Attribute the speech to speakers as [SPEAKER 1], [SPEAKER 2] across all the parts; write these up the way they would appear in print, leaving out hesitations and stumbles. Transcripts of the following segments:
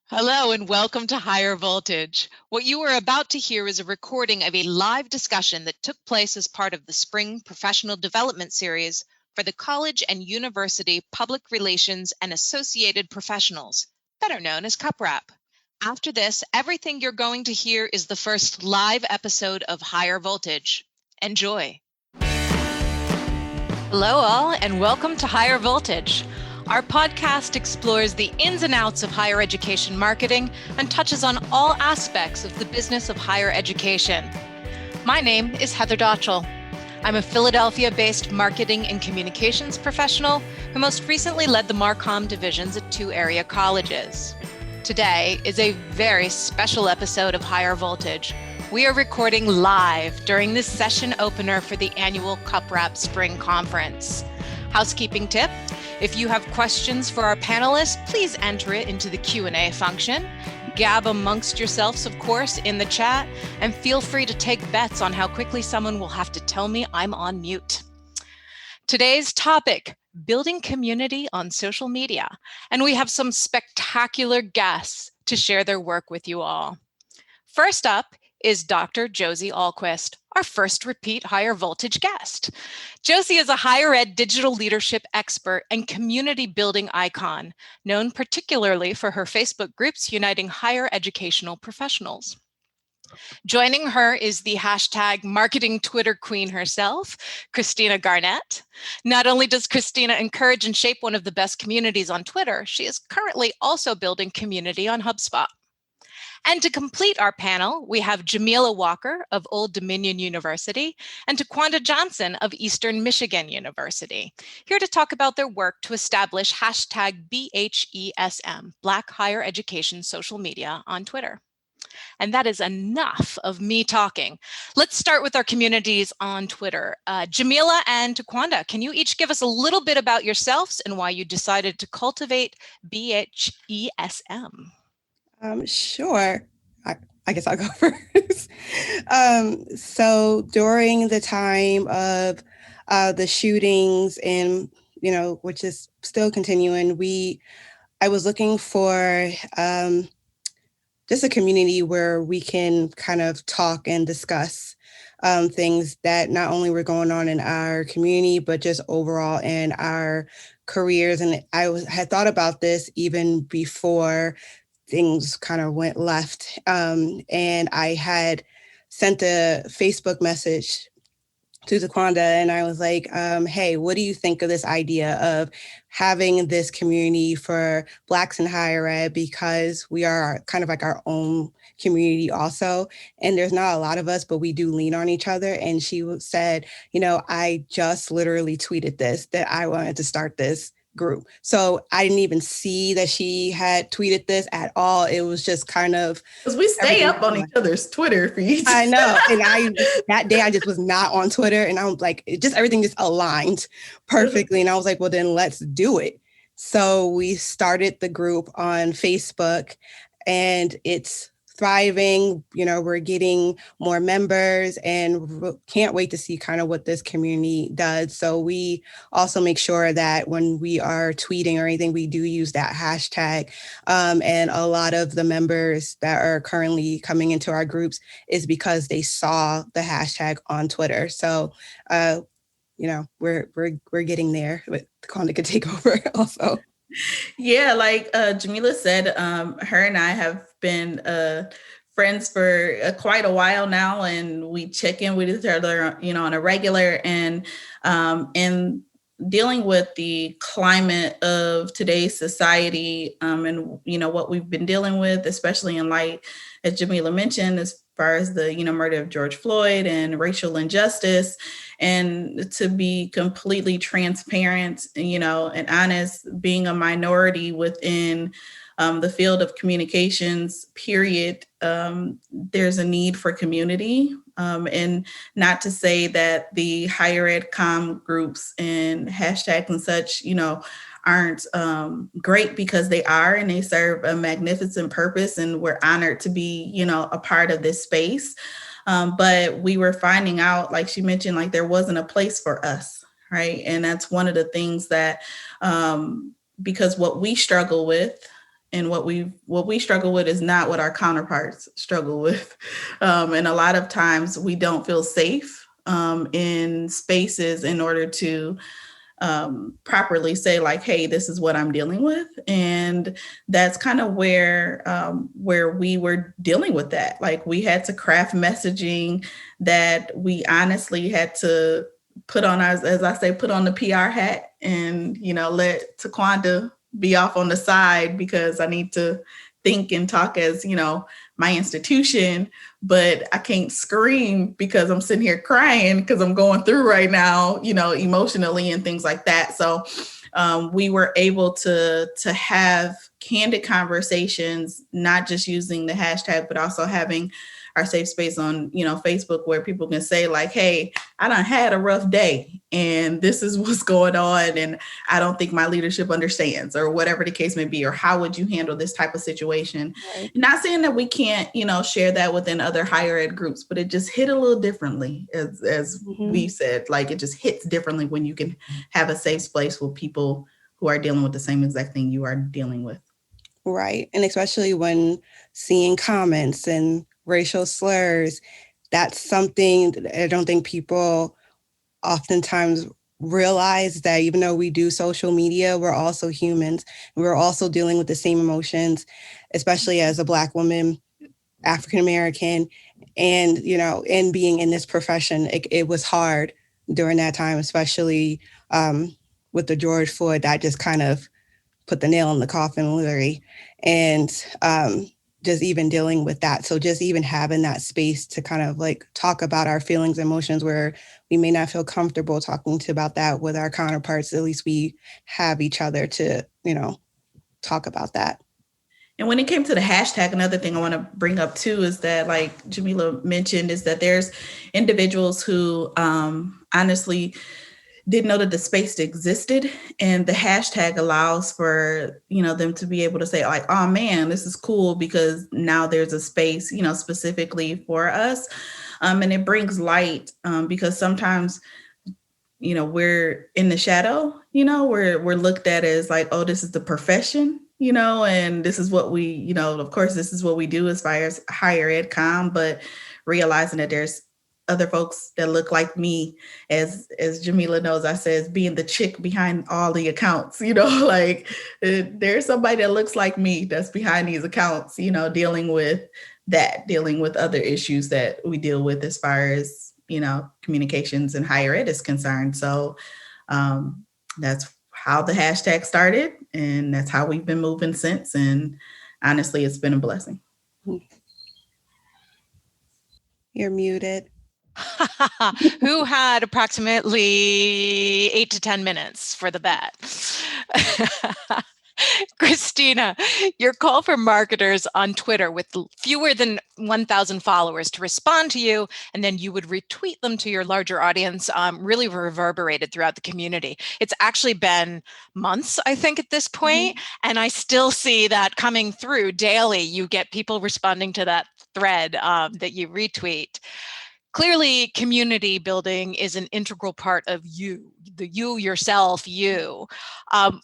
[SPEAKER 1] Hello and welcome to Higher Voltage. What you are about to hear is a recording of a live discussion that took place as part of the Spring Professional Development Series for the College and University Public Relations and Associated Professionals, better known as CUPRAP. After this, everything you're going to hear is the first live episode of Higher Voltage. Enjoy. Hello all and welcome to Higher Voltage. Our podcast explores the ins and outs of higher education marketing and touches on all aspects of the business of higher education. My name is Heather Dotchell. I'm a Philadelphia-based marketing and communications professional who most recently led the Marcom divisions at 2 area colleges. Today is a very special episode of Higher Voltage. We are recording live during this session opener for the annual CUPRAP Spring Conference. Housekeeping tip: if you have questions for our panelists, please enter it into the Q&A function. Gab amongst yourselves, of course, in the chat, and feel free to take bets on how quickly someone will have to tell me I'm on mute. Today's topic: building community on social media. And we have some spectacular guests to share their work with you all. First up is Dr. Josie Ahlquist, our first repeat Higher Voltage guest. Josie is a higher ed digital leadership expert and community building icon, known particularly for her Facebook groups uniting higher educational professionals. Joining her is the hashtag marketing Twitter queen herself, Christina Garnett. Not only does Christina encourage and shape one of the best communities on Twitter, she is currently also building community on HubSpot. And to complete our panel, we have Jamila Walker of Old Dominion University and Taquanda Johnson of Eastern Michigan University, here to talk about their work to establish hashtag BHESM, Black Higher Education Social Media, on Twitter. And that is enough of me talking. Let's start with our communities on Twitter. Jamila and Taquanda, can you each give us a little bit about yourselves and why you decided to cultivate BHESM?
[SPEAKER 2] Sure. I guess I'll go first. So during the time of the shootings and, which is still continuing, I was looking for just a community where we can kind of talk and discuss things that not only were going on in our community, but just overall in our careers. And I had thought about this even before things kind of went left. And I had sent a Facebook message to Taquanda and I was like, hey, what do you think of this idea of having this community for Blacks in higher ed? Because we are kind of like our own community also. And there's not a lot of us, but we do lean on each other. And she said, I just literally tweeted this, that I wanted to start this group. So I didn't even see that she had tweeted this at all. It was just kind of,
[SPEAKER 3] because we stay up on each other's Twitter feeds.
[SPEAKER 2] I know. And that day I just was not on Twitter, and I was like, everything just aligned perfectly. And I was like, well, then let's do it. So we started the group on Facebook, and it's thriving. We're getting more members and can't wait to see kind of what this community does. So we also make sure that when we are tweeting or anything, we do use that hashtag. And a lot of the members that are currently coming into our groups is because they saw the hashtag on Twitter. So, we're getting there, but Taquanda could take over also.
[SPEAKER 3] Yeah, like Jamila said, her and I have been friends for quite a while now, and we check in with each other, on a regular. And in dealing with the climate of today's society, and what we've been dealing with, especially in light, as Jamila mentioned, as far as the murder of George Floyd and racial injustice. And to be completely transparent, and honest, being a minority within the field of communications, period, there's a need for community. And not to say that the higher ed comm groups and hashtags and such, aren't great, because they are, and they serve a magnificent purpose, and we're honored to be, a part of this space. But we were finding out, like she mentioned, like there wasn't a place for us, right? And that's one of the things that, because what we struggle with and what we struggle with is not what our counterparts struggle with. And a lot of times we don't feel safe in spaces in order to properly say like, hey, this is what I'm dealing with. And that's kind of where we were dealing with that. Like we had to craft messaging that we honestly had to put on our, as I say, put on the PR hat and, let Taquanda be off on the side because I need to think and talk as, my institution, but I can't scream because I'm sitting here crying because I'm going through right now, emotionally and things like that. So we were able to have candid conversations, not just using the hashtag, but also having our safe space on, Facebook, where people can say like, hey, I done had a rough day and this is what's going on. And I don't think my leadership understands, or whatever the case may be, or how would you handle this type of situation?
[SPEAKER 2] Right.
[SPEAKER 3] Not saying that we can't, share that within other higher ed groups, but it just hit a little differently, as we said, like it just hits differently when you can have a safe space with people who are dealing with the same exact thing you are dealing with.
[SPEAKER 2] Right. And especially when seeing comments and racial slurs, that's something that I don't think people oftentimes realize, that even though we do social media, we're also humans. We're also dealing with the same emotions, especially as a Black woman, African American, and, and being in this profession, it was hard during that time, especially with the George Floyd. That just kind of put the nail in the coffin, literally. And just even dealing with that. So just even having that space to kind of like talk about our feelings and emotions, where we may not feel comfortable talking about that with our counterparts, at least we have each other to, talk about that.
[SPEAKER 3] And when it came to the hashtag, another thing I want to bring up too is that, like Jamila mentioned, is that there's individuals who honestly didn't know that the space existed, and the hashtag allows for, them to be able to say like, oh man, this is cool because now there's a space, specifically for us. And it brings light because sometimes, we're in the shadow, we're looked at as like, oh, this is the profession, and this is what we, of course, this is what we do as far as higher ed comm, but realizing that there's other folks that look like me, as Jamila knows, I says being the chick behind all the accounts, like there's somebody that looks like me that's behind these accounts, dealing with other issues that we deal with as far as, communications and higher ed is concerned. So that's how the hashtag started, and that's how we've been moving since. And honestly, it's been a blessing.
[SPEAKER 2] You're muted.
[SPEAKER 1] Who had approximately 8 to 10 minutes for the bet? Christina, your call for marketers on Twitter with fewer than 1,000 followers to respond to you, and then you would retweet them to your larger audience, really reverberated throughout the community. It's actually been months, I think, at this point, and I still see that coming through daily. You get people responding to that thread that you retweet. Clearly, community building is an integral part of you, the you yourself, you.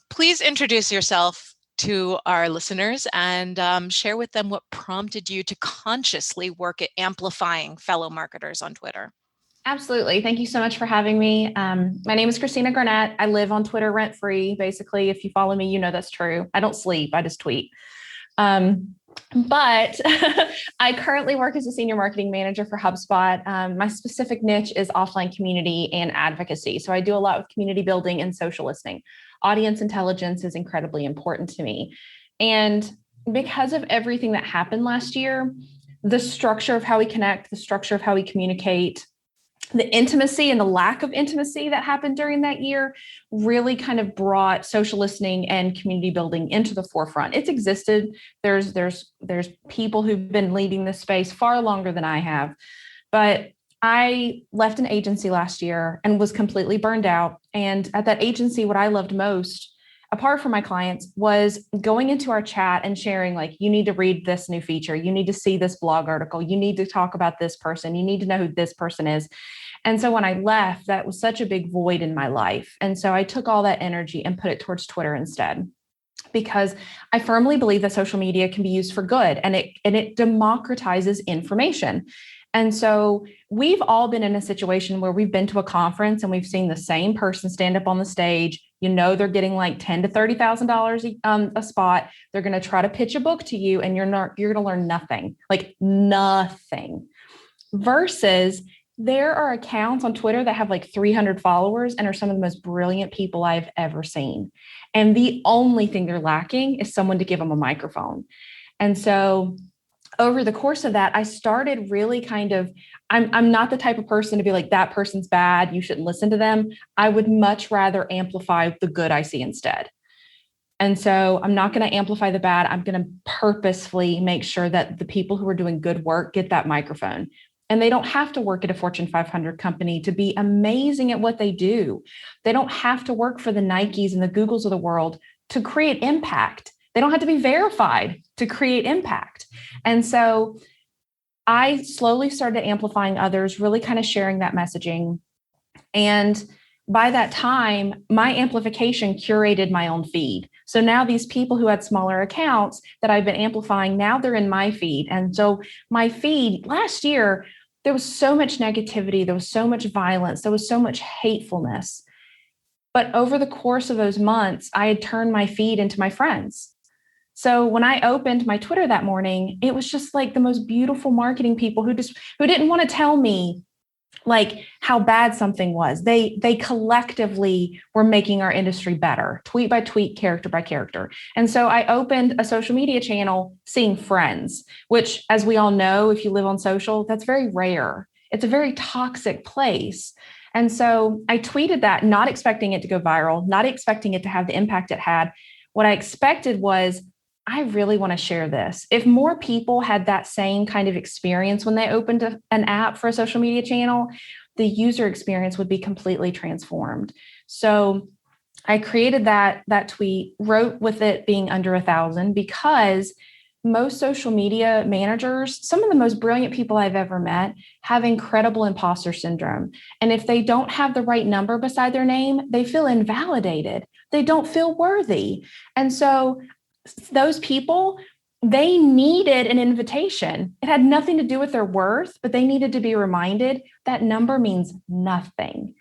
[SPEAKER 1] Please introduce yourself to our listeners and share with them what prompted you to consciously work at amplifying fellow marketers on Twitter.
[SPEAKER 4] Absolutely. Thank you so much for having me. My name is Christina Garnett. I live on Twitter rent-free. Basically, if you follow me, you know that's true. I don't sleep. I just tweet. But I currently work as a senior marketing manager for HubSpot. My specific niche is offline community and advocacy. So I do a lot with community building and social listening. Audience intelligence is incredibly important to me. And because of everything that happened last year, the structure of how we connect, the structure of how we communicate, the intimacy and the lack of intimacy that happened during that year really kind of brought social listening and community building into the forefront. It's existed. There's people who've been leading this space far longer than I have, but I left an agency last year and was completely burned out. And at that agency, what I loved most, apart from my clients, was going into our chat and sharing, like, you need to read this new feature. You need to see this blog article. You need to talk about this person. You need to know who this person is. And so when I left, that was such a big void in my life. And so I took all that energy and put it towards Twitter instead. because I firmly believe that social media can be used for good, and it democratizes information. And so we've all been in a situation where we've been to a conference and we've seen the same person stand up on the stage. You know, they're getting like $10,000 to $30,000 a spot. They're going to try to pitch a book to you, and you're going to learn nothing, like nothing. Versus there are accounts on Twitter that have like 300 followers and are some of the most brilliant people I've ever seen. And the only thing they're lacking is someone to give them a microphone. And so over the course of that, I started really kind of, I'm not the type of person to be like, that person's bad, you shouldn't listen to them. I would much rather amplify the good I see instead. And so I'm not going to amplify the bad. I'm going to purposefully make sure that the people who are doing good work get that microphone. And they don't have to work at a Fortune 500 company to be amazing at what they do. They don't have to work for the Nikes and the Googles of the world to create impact. They don't have to be verified to create impact. And so I slowly started amplifying others, really kind of sharing that messaging. And by that time, my amplification curated my own feed. So now these people who had smaller accounts that I've been amplifying, now they're in my feed. And so my feed last year, there was so much negativity, there was so much violence, there was so much hatefulness. But over the course of those months, I had turned my feed into my friends. So when I opened my Twitter that morning, it was just like the most beautiful marketing people who didn't want to tell me like how bad something was. They collectively were making our industry better, tweet by tweet, character by character. And so I opened a social media channel, Seeing Friends, which, as we all know, if you live on social, that's very rare. It's a very toxic place. And so I tweeted that, not expecting it to go viral, not expecting it to have the impact it had. What I expected was, I really want to share this. If more people had that same kind of experience when they opened an app for a social media channel, the user experience would be completely transformed. So I created that tweet, wrote with it being under 1,000, because most social media managers, some of the most brilliant people I've ever met, have incredible imposter syndrome. And if they don't have the right number beside their name, they feel invalidated. They don't feel worthy. And so those people, they needed an invitation. It had nothing to do with their worth, but they needed to be reminded that number means nothing.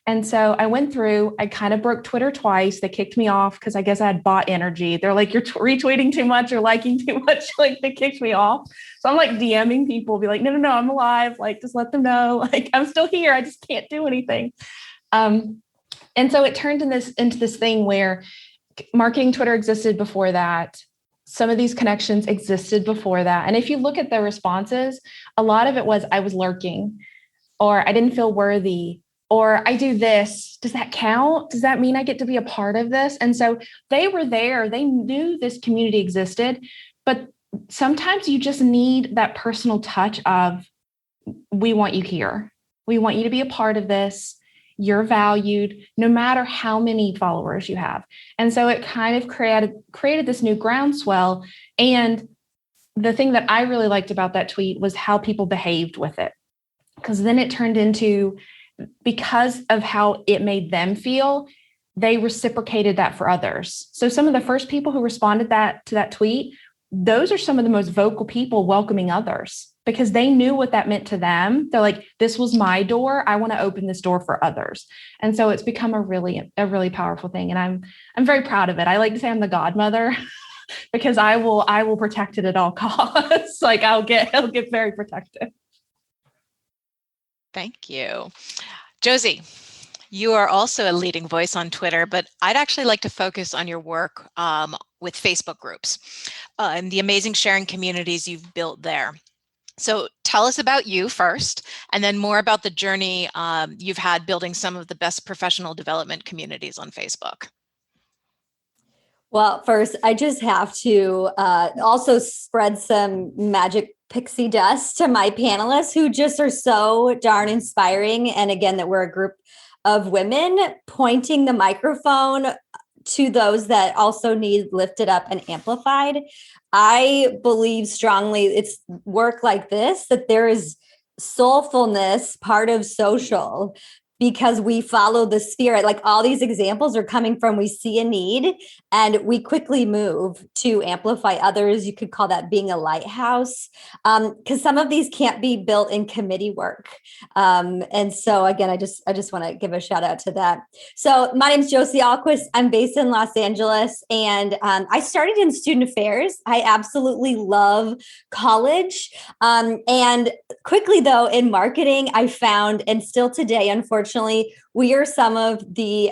[SPEAKER 4] And so I went through, I kind of broke Twitter twice. They kicked me off because I guess I had bot energy. They're like, you're retweeting too much or liking too much. Like, they kicked me off. So I'm like DMing people, be like, no, I'm alive. Like, just let them know. Like, I'm still here. I just can't do anything. And so it turned into this thing where marketing Twitter existed before that. Some of these connections existed before that. And if you look at the responses, a lot of it was, I was lurking, or I didn't feel worthy, or I do this. Does that count? Does that mean I get to be a part of this? And so they were there. They knew this community existed, but sometimes you just need that personal touch of, we want you here. We want you to be a part of this. You're valued no matter how many followers you have. And so it kind of created this new groundswell. And the thing that I really liked about that tweet was how people behaved with it. Because then it turned into, because of how it made them feel, they reciprocated that for others. So some of the first people who responded to that tweet, those are some of the most vocal people welcoming others, because they knew what that meant to them. They're like, this was my door. I want to open this door for others. And so it's become a really powerful thing. And I'm very proud of it. I like to say I'm the godmother because I will protect it at all costs. Like, I'll get very protective.
[SPEAKER 1] Thank you. Josie, you are also a leading voice on Twitter, but I'd actually like to focus on your work with Facebook groups and the amazing sharing communities you've built there. So tell us about you first, and then more about the journey you've had building some of the best professional development communities on Facebook.
[SPEAKER 5] Well, first, I just have to also spread some magic pixie dust to my panelists, who just are so darn inspiring. And again, that we're a group of women pointing the microphone to those that also need lifted up and amplified. I believe strongly it's work like this, that there is soulfulness part of social. because we follow the spirit. Like all these examples are coming from, we see a need and we quickly move to amplify others. You could call that being a lighthouse, because some of these can't be built in committee work. And so again, I just want to give a shout out to that. So my name is Josie Alquist. I'm based in Los Angeles, and I started in student affairs. I absolutely love college. And quickly though, in marketing, I found, and still today, unfortunately, we are some of the,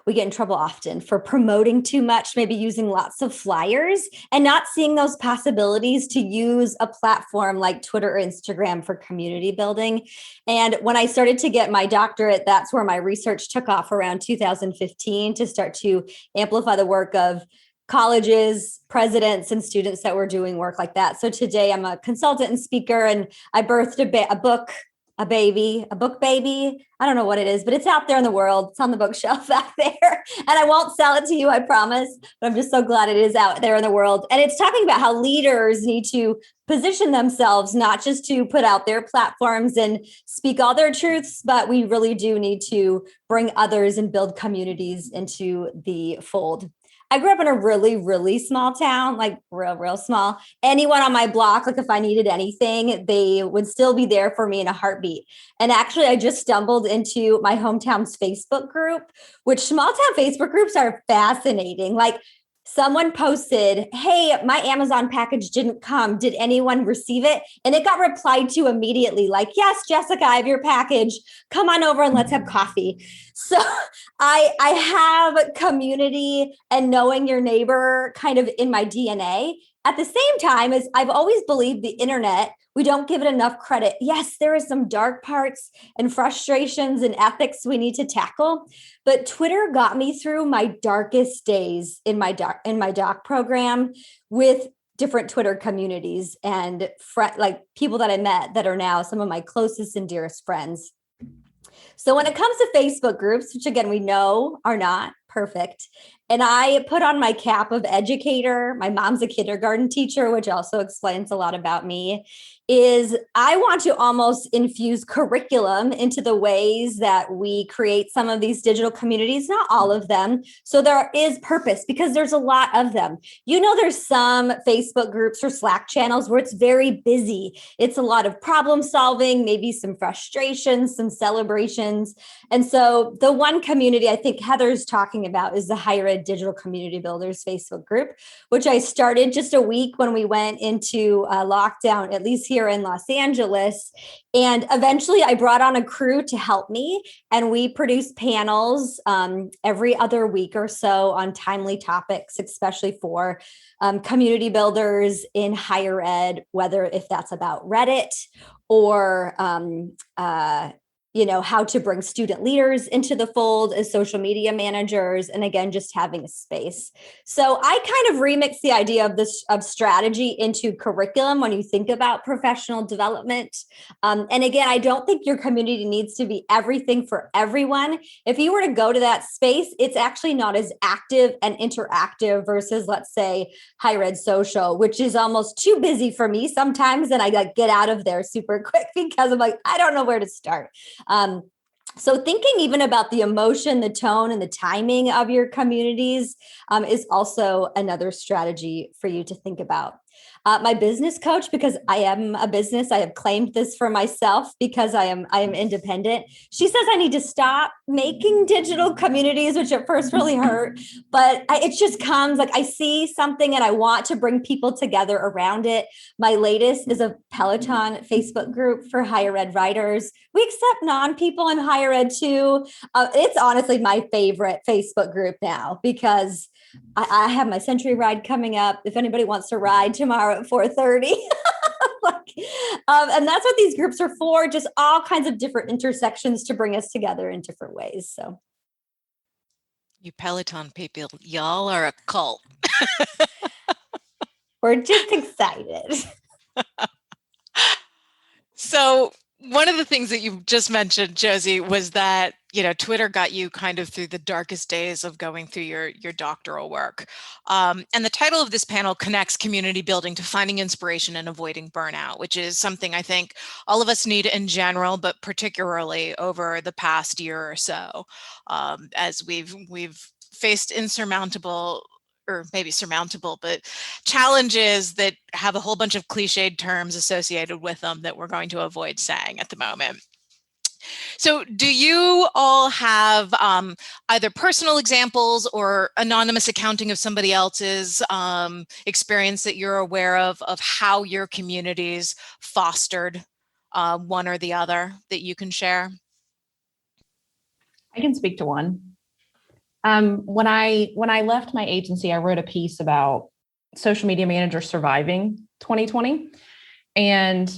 [SPEAKER 5] we get in trouble often for promoting too much, maybe using lots of flyers and not seeing those possibilities to use a platform like Twitter or Instagram for community building. And when I started to get my doctorate, that's where my research took off around 2015 to start to amplify the work of colleges, presidents, and students that were doing work like that. So today I'm a consultant and speaker, and I birthed a book baby. I don't know what it is, but it's out there in the world. It's on the bookshelf out there. And I won't sell it to you, I promise. But I'm just so glad it is out there in the world. And it's talking about how leaders need to position themselves, not just to put out their platforms and speak all their truths, but we really do need to bring others and build communities into the fold. I grew up in a really, really small town, like real small. Anyone on my block, like if I needed anything, they would still be there for me in a heartbeat. And actually, I just stumbled into my hometown's Facebook group, which small town Facebook groups are fascinating. Like someone posted, hey, my Amazon package didn't come. Did anyone receive it? And it got replied to immediately, like, yes, Jessica, I have your package. Come on over and let's have coffee. So I have community and knowing your neighbor kind of in my DNA. At the same time, as I've always believed the internet, we don't give it enough credit. Yes, there are some dark parts and frustrations and ethics we need to tackle, but Twitter got me through my darkest days in my doc program with different Twitter communities and like people that I met that are now some of my closest and dearest friends. So when it comes to Facebook groups, which again, we know are not perfect, and I put on my cap of educator, my mom's a kindergarten teacher, which also explains a lot about me, is I want to almost infuse curriculum into the ways that we create some of these digital communities, not all of them. So there is purpose because there's a lot of them. You know, there's some Facebook groups or Slack channels where it's very busy. It's a lot of problem solving, maybe some frustrations, some celebrations. And so the one community I think Heather's talking about is the Higher Ed Digital Community Builders Facebook group, which I started just a week when we went into lockdown, at least here in Los Angeles. And eventually I brought on a crew to help me, and we produce panels every other week or so on timely topics, especially for community builders in higher ed, whether if that's about Reddit or how to bring student leaders into the fold as social media managers. And again, just having a space. So I kind of remix the idea of strategy into curriculum when you think about professional development. And again, I don't think your community needs to be everything for everyone. If you were to go to that space, it's actually not as active and interactive versus, let's say, higher ed social, which is almost too busy for me sometimes. And I get out of there super quick because I'm like, I don't know where to start. So thinking even about the emotion, the tone, and the timing of your communities is also another strategy for you to think about. My business coach, because I am a business, I have claimed this for myself because I am independent. She says I need to stop making digital communities, which at first really hurt, but it just comes like I see something and I want to bring people together around it. My latest is a Peloton Facebook group for higher ed writers. We accept non-people in higher ed too. It's honestly my favorite Facebook group now because I have my Century ride coming up. If anybody wants to ride tomorrow at 4:30, and that's what these groups are for, just all kinds of different intersections to bring us together in different ways. So
[SPEAKER 1] you Peloton people, y'all are a cult.
[SPEAKER 5] We're just excited.
[SPEAKER 1] So one of the things that you just mentioned, Josie, was that Twitter got you kind of through the darkest days of going through your doctoral work. And the title of this panel connects community building to finding inspiration and avoiding burnout, which is something I think all of us need in general, but particularly over the past year or so, as we've faced insurmountable, or maybe surmountable, but challenges that have a whole bunch of cliched terms associated with them that we're going to avoid saying at the moment. So do you all have either personal examples or anonymous accounting of somebody else's experience that you're aware of how your communities fostered one or the other that you can share?
[SPEAKER 4] I can speak to one. When I left my agency, I wrote a piece about social media managers surviving 2020. And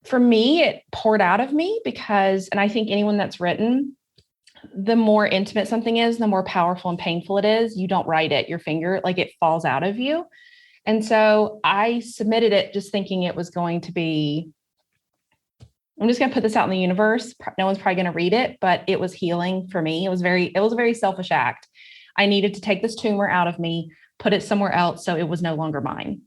[SPEAKER 4] for me, it poured out of me because, and I think anyone that's written, the more intimate something is, the more powerful and painful it is. You don't write it, your finger, like it falls out of you. And so I submitted it just thinking it was going to be, I'm just going to put this out in the universe. No one's probably going to read it, but it was healing for me. It was a very selfish act. I needed to take this tumor out of me, put it somewhere else so it was no longer mine.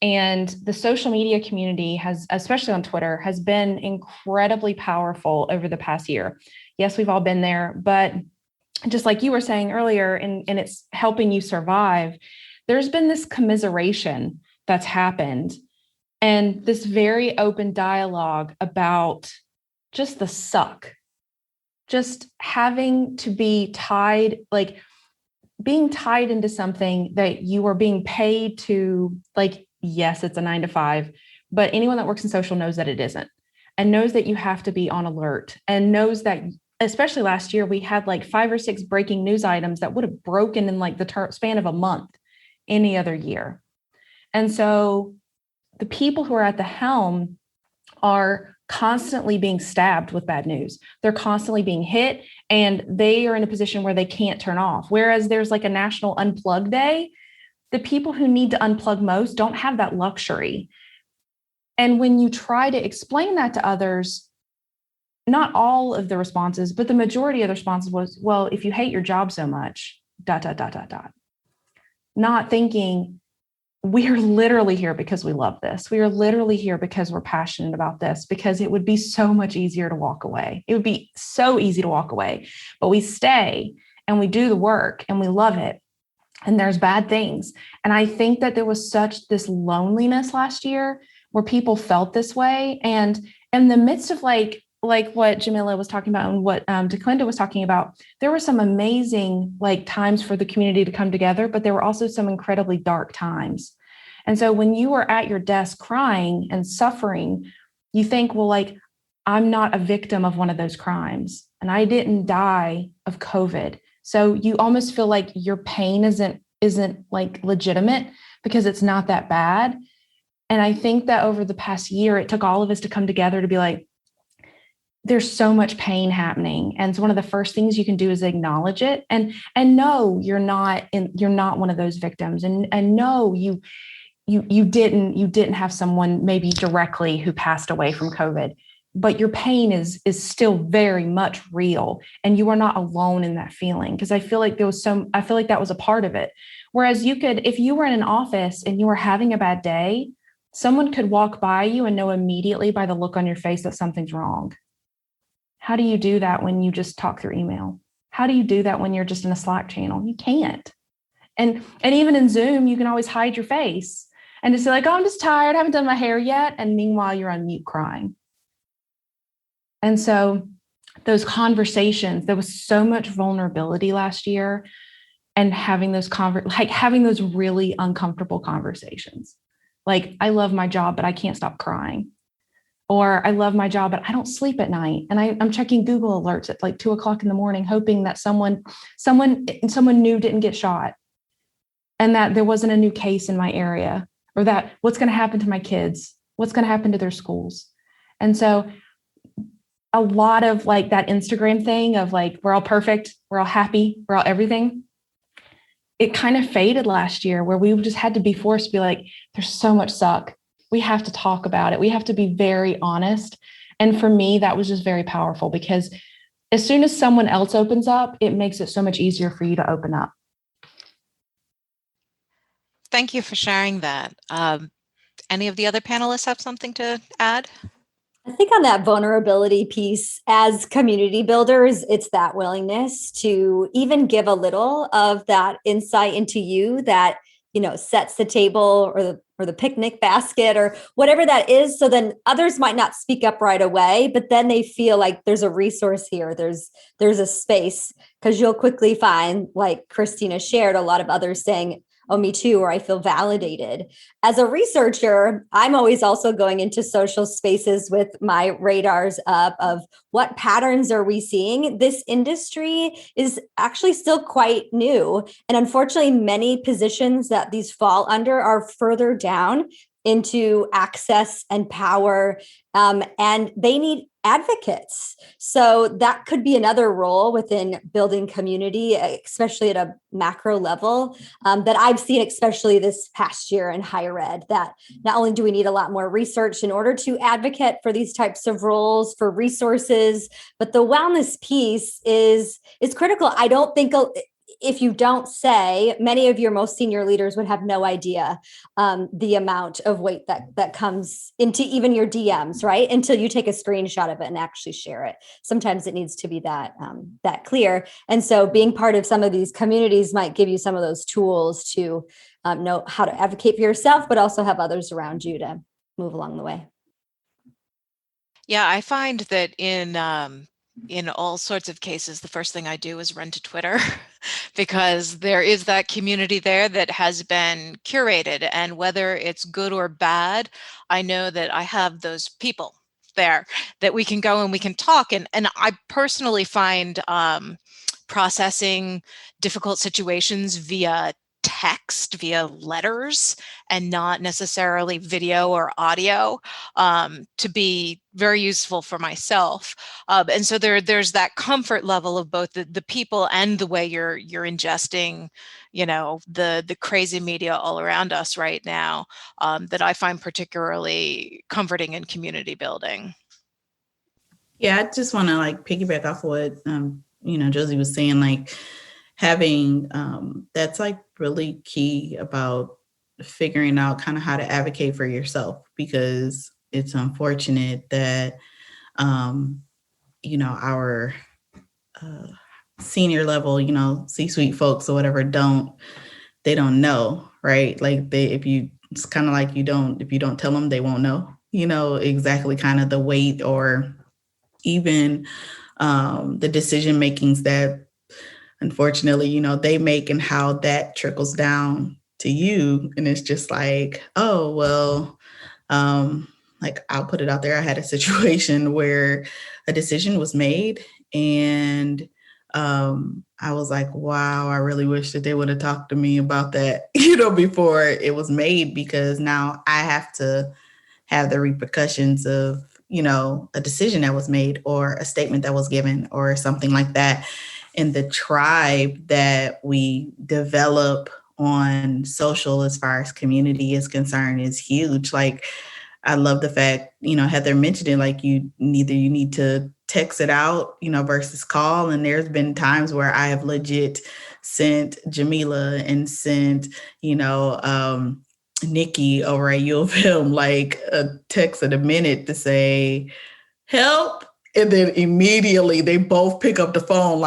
[SPEAKER 4] And the social media community has, especially on Twitter, has been incredibly powerful over the past year. Yes, we've all been there, but just like you were saying earlier, and it's helping you survive, there's been this commiseration that's happened and this very open dialogue about just the suck, just having to be tied, like being tied into something that you are being paid to, like, yes, it's a 9 to 5, but anyone that works in social knows that it isn't, and knows that you have to be on alert, and knows that, especially last year, we had like 5 or 6 breaking news items that would have broken in like the span of a month any other year. And so the people who are at the helm are constantly being stabbed with bad news. They're constantly being hit, and they are in a position where they can't turn off. Whereas there's like a national unplug day. The people who need to unplug most don't have that luxury. And when you try to explain that to others, not all of the responses, but the majority of the responses was, well, if you hate your job so much, ... Not thinking, we are literally here because we love this. We are literally here because we're passionate about this, because it would be so much easier to walk away. It would be so easy to walk away, but we stay and we do the work and we love it. And there's bad things. And I think that there was such this loneliness last year where people felt this way. And in the midst of like what Jamila was talking about and what DeQuinda was talking about, there were some amazing like times for the community to come together, but there were also some incredibly dark times. And so when you are at your desk crying and suffering, you think, well, like, I'm not a victim of one of those crimes, and I didn't die of COVID. So you almost feel like your pain isn't like legitimate because it's not that bad. And I think that over the past year, it took all of us to come together to be like, there's so much pain happening. And so one of the first things you can do is acknowledge it and no, you're not one of those victims. And no, you didn't have someone maybe directly who passed away from COVID, but your pain is still very much real, and you are not alone in that feeling. Because I feel like that was a part of it. Whereas if you were in an office and you were having a bad day, someone could walk by you and know immediately by the look on your face that something's wrong. How do you do that when you just talk through email? How do you do that when you're just in a Slack channel? You can't. And even in Zoom, you can always hide your face and just say like, oh, I'm just tired, I haven't done my hair yet. And meanwhile, you're on mute crying. And so those conversations, there was so much vulnerability last year, and having those having those really uncomfortable conversations. Like, I love my job, but I can't stop crying. Or I love my job, but I don't sleep at night. And I'm checking Google alerts at like 2:00 in the morning, hoping that someone new didn't get shot, and that there wasn't a new case in my area, or that what's going to happen to my kids, what's going to happen to their schools. And so a lot of like that Instagram thing of like, we're all perfect, we're all happy, we're all everything. It kind of faded last year, where we just had to be forced to be like, there's so much suck. We have to talk about it. We have to be very honest. And for me, that was just very powerful, because as soon as someone else opens up, it makes it so much easier for you to open up.
[SPEAKER 1] Thank you for sharing that. Any of the other panelists have something to add?
[SPEAKER 5] I think on that vulnerability piece, as community builders, it's that willingness to even give a little of that insight into you that, sets the table or the picnic basket or whatever that is. So then others might not speak up right away, but then they feel like there's a resource here. There's a space, because you'll quickly find, like Christina shared, a lot of others saying, oh, me too, or I feel validated. As a researcher, I'm always also going into social spaces with my radars up of what patterns are we seeing. This industry is actually still quite new. And unfortunately, many positions that these fall under are further down into access and power, and they need advocates. So that could be another role within building community, especially at a macro level, that I've seen, especially this past year in higher ed, that not only do we need a lot more research in order to advocate for these types of roles, for resources, but the wellness piece is critical. I don't think if you don't say, many of your most senior leaders would have no idea the amount of weight that comes into even your DMs, right? Until you take a screenshot of it and actually share it. Sometimes it needs to be that clear. And so being part of some of these communities might give you some of those tools to know how to advocate for yourself, but also have others around you to move along the way.
[SPEAKER 1] Yeah, I find that in all sorts of cases, the first thing I do is run to Twitter because there is that community there that has been curated, and whether it's good or bad, I know that I have those people there that we can go and we can talk. And I personally find processing difficult situations via text, via letters, and not necessarily video or audio, to be very useful for myself. And so there's that comfort level of both the people and the way you're ingesting, the crazy media all around us right now, that I find particularly comforting in community building.
[SPEAKER 3] Yeah, I just want to piggyback off what Josie was saying, having that's really key about figuring out kind of how to advocate for yourself, because it's unfortunate that our senior level, C-suite folks or whatever don't know, right? If you don't tell them, they won't know, exactly kind of the weight or even the decision makings that unfortunately, they make, and how that trickles down to you. And it's just oh, well, I'll put it out there. I had a situation where a decision was made, and I was like, wow, I really wish that they would have talked to me about that, before it was made, because now I have to have the repercussions of, a decision that was made or a statement that was given or something like that. And the tribe that we develop on social as far as community is concerned is huge. I love the fact, Heather mentioned it, you need to text it out, versus call. And there's been times where I have legit sent Jamila and sent, Nikki over at U of M, a text in a minute to say, help. And then immediately they both pick up the phone,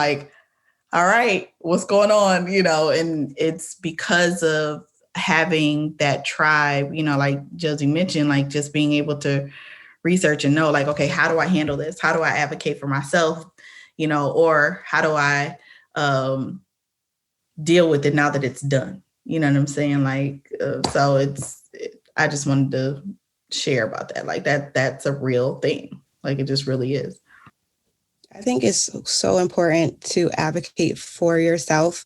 [SPEAKER 3] all right, what's going on? And it's because of having that tribe, like Josie mentioned, just being able to research and know, okay, how do I handle this? How do I advocate for myself? Or how do I deal with it now that it's done? You know what I'm saying? So I just wanted to share about that. That's a real thing. It just really is.
[SPEAKER 2] I think it's so important to advocate for yourself,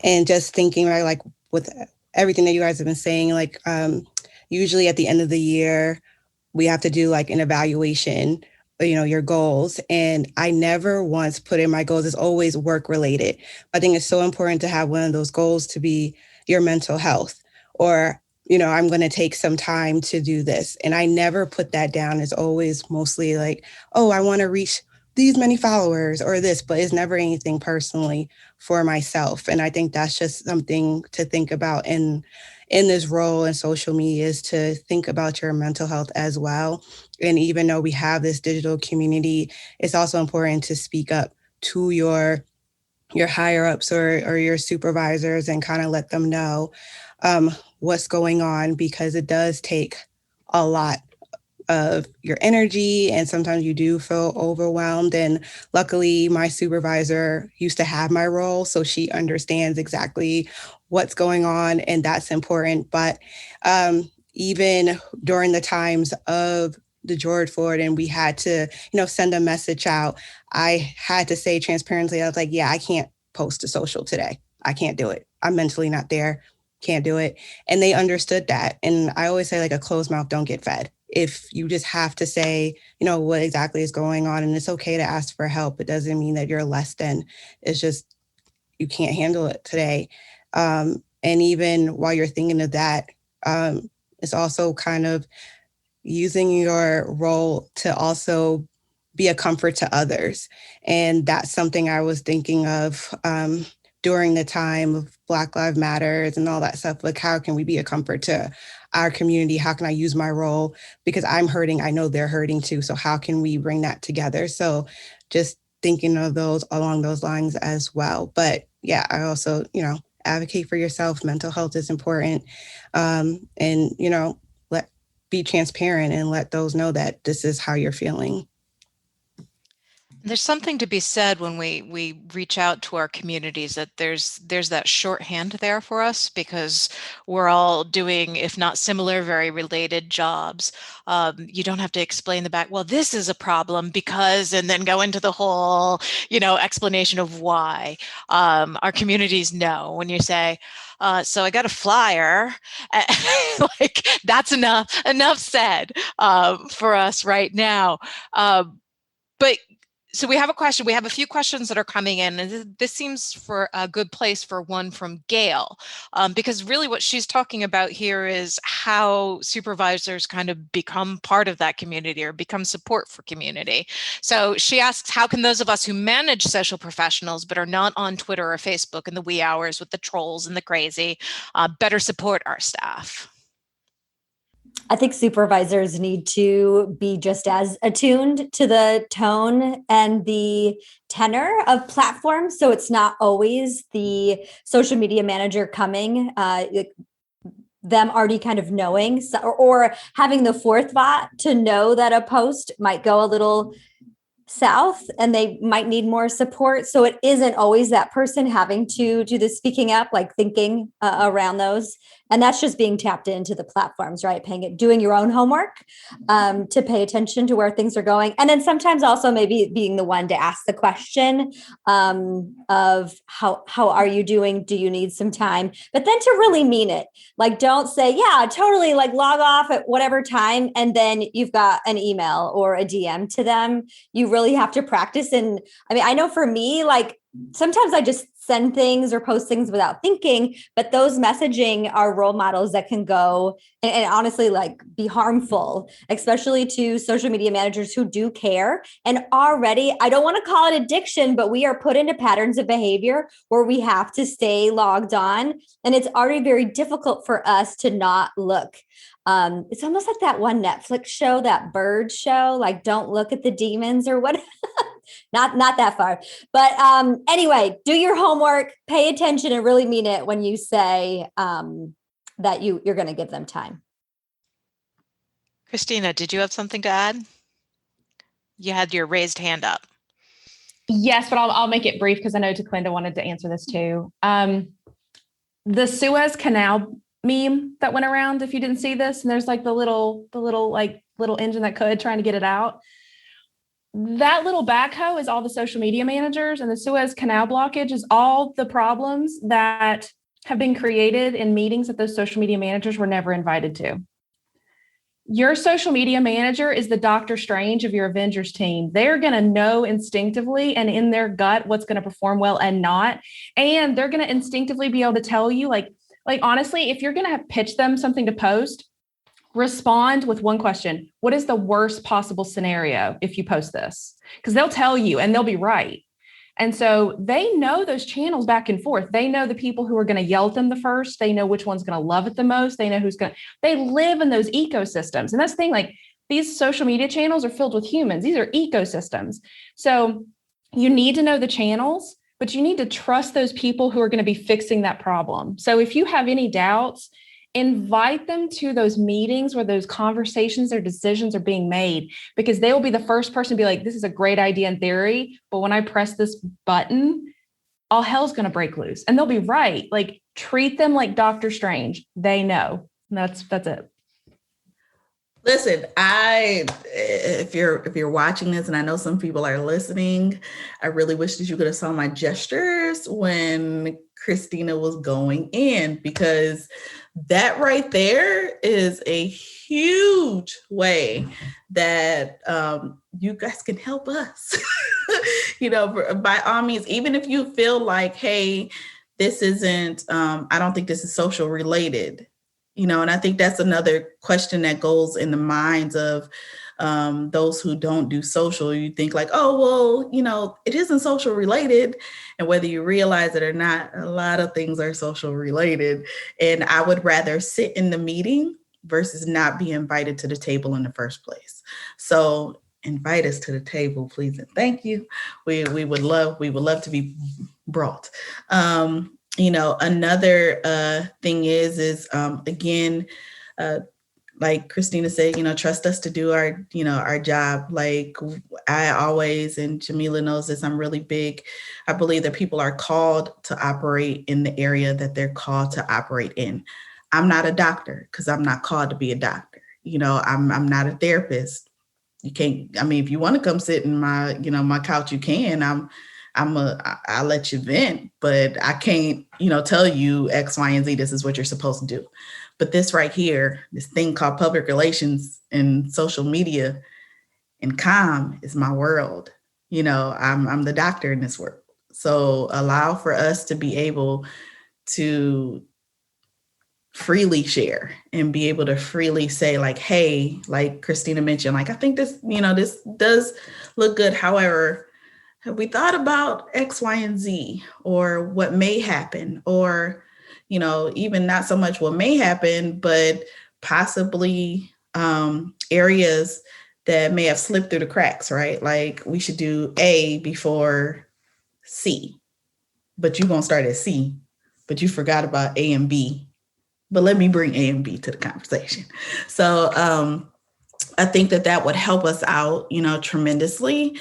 [SPEAKER 2] and just thinking, right, with everything that you guys have been saying, usually at the end of the year, we have to do an evaluation, your goals. And I never once put in my goals. It's always work related. I think it's so important to have one of those goals to be your mental health, or, I'm going to take some time to do this. And I never put that down. It's always mostly oh, I want to reach these many followers or this, but it's never anything personally for myself. And I think that's just something to think about in this role in social media, is to think about your mental health as well. And even though we have this digital community, it's also important to speak up to your higher ups or your supervisors and kind of let them know what's going on, because it does take a lot of your energy, and sometimes you do feel overwhelmed. And luckily my supervisor used to have my role, so she understands exactly what's going on, and that's important. But even during the times of the George Floyd and we had to, send a message out, I had to say transparently, I was like, yeah, I can't post to social today. I can't do it. I'm mentally not there. Can't do it. And they understood that. And I always say, like, a closed mouth don't get fed. If you just have to say, what exactly is going on, and it's okay to ask for help, it doesn't mean that you're less than. It's just, you can't handle it today. And even while you're thinking of that, it's also kind of using your role to also be a comfort to others. And that's something I was thinking of during the time of Black Lives Matters and all that stuff. Like, how can we be a comfort to our community? How can I use my role? Because I'm hurting, I know they're hurting too. So how can we bring that together? So just thinking of those along those lines as well. But yeah, I also, advocate for yourself. Mental health is important. And, be transparent and let those know that this is how you're feeling.
[SPEAKER 1] There's something to be said when we reach out to our communities, that there's that shorthand there for us, because we're all doing, if not similar, very related jobs. You don't have to explain the back, well, this is a problem because, and then go into the whole, explanation of why. Our communities know when you say, so I got a flyer, like, that's enough said for us right now. But so we have a question. We have a few questions that are coming in, and this seems for a good place for one from Gail, because really what she's talking about here is how supervisors kind of become part of that community or become support for community. So she asks, how can those of us who manage social professionals but are not on Twitter or Facebook in the wee hours with the trolls and the crazy better support our staff?
[SPEAKER 5] I think supervisors need to be just as attuned to the tone and the tenor of platforms. So it's not always the social media manager coming, them already kind of knowing, or having the forethought to know that a post might go a little south and they might need more support. So it isn't always that person having to do the speaking up, like thinking around those. And that's just being tapped into the platforms, right? Doing your own homework to pay attention to where things are going. And then sometimes also maybe being the one to ask the question of how are you doing? Do you need some time? But then to really mean it. Like, don't say, yeah, totally, like log off at whatever time. And then you've got an email or a DM to them. You really have to practice. And I mean, I know for me, like, sometimes I just send things or post things without thinking, but those messaging are role models that can go and honestly, like, be harmful, especially to social media managers who do care. And already, I don't want to call it addiction, but we are put into patterns of behavior where we have to stay logged on. And it's already very difficult for us to not look. It's almost like that one Netflix show, that bird show, like Don't Look at the Demons or what. Not that far. But anyway, do your homework, pay attention, and really mean it when you say that you're going to give them time.
[SPEAKER 1] Christina, did you have something to add? You had your raised hand up.
[SPEAKER 4] Yes, but I'll make it brief because I know Taquinda wanted to answer this too. The Suez Canal meme that went around, if you didn't see this, and there's like the little engine that could trying to get it out. That little backhoe is all the social media managers, and the Suez Canal blockage is all the problems that have been created in meetings that those social media managers were never invited to. Your social media manager is the Doctor Strange of your Avengers team. They're going to know instinctively and in their gut what's going to perform well and not. And they're going to instinctively be able to tell you, like honestly, if you're going to pitch them something to post, respond with one question. What is the worst possible scenario if you post this? Because they'll tell you and they'll be right. And so they know those channels back and forth. They know the people who are going to yell at them the first. They know which one's going to love it the most. They know they live in those ecosystems. And that's the thing, like these social media channels are filled with humans. These are ecosystems. So you need to know the channels, but you need to trust those people who are going to be fixing that problem. So if you have any doubts, invite them to those meetings where those conversations or decisions are being made, because they will be the first person to be like, this is a great idea in theory, but when I press this button, all hell's going to break loose. And they'll be right. Like, treat them like Dr. Strange. They know. And that's it.
[SPEAKER 3] Listen, if you're watching this, and I know some people are listening, I really wish that you could have saw my gestures when Christina was going in, because that right there is a huge way that you guys can help us. By all means, even if you feel like, hey, this isn't, I don't think this is social related. And I think that's another question that goes in the minds of those who don't do social. You think like, oh, well, it isn't social related. And whether you realize it or not, a lot of things are social related. And I would rather sit in the meeting versus not be invited to the table in the first place. So invite us to the table, please. And thank you. We would love to be brought. Another thing is again, like Christina said, trust us to do our job. Like I always, and Jamila knows this, I'm really big. I believe that people are called to operate in the area that they're called to operate in. I'm not a doctor because I'm not called to be a doctor. I'm not a therapist. You can't, if you want to come sit in my, my couch, you can. I'll let you vent, but I can't, tell you X, Y, and Z, this is what you're supposed to do. But this right here, this thing called public relations and social media and comm is my world. I'm the doctor in this world. So allow for us to be able to freely share and be able to freely say like, hey, like Christina mentioned, like, I think this, this does look good. However, have we thought about X, Y, and Z, or what may happen, or, even not so much what may happen, but possibly areas that may have slipped through the cracks, right? Like we should do A before C, but you're going to start at C, but you forgot about A and B. But let me bring A and B to the conversation. So I think that would help us out, tremendously,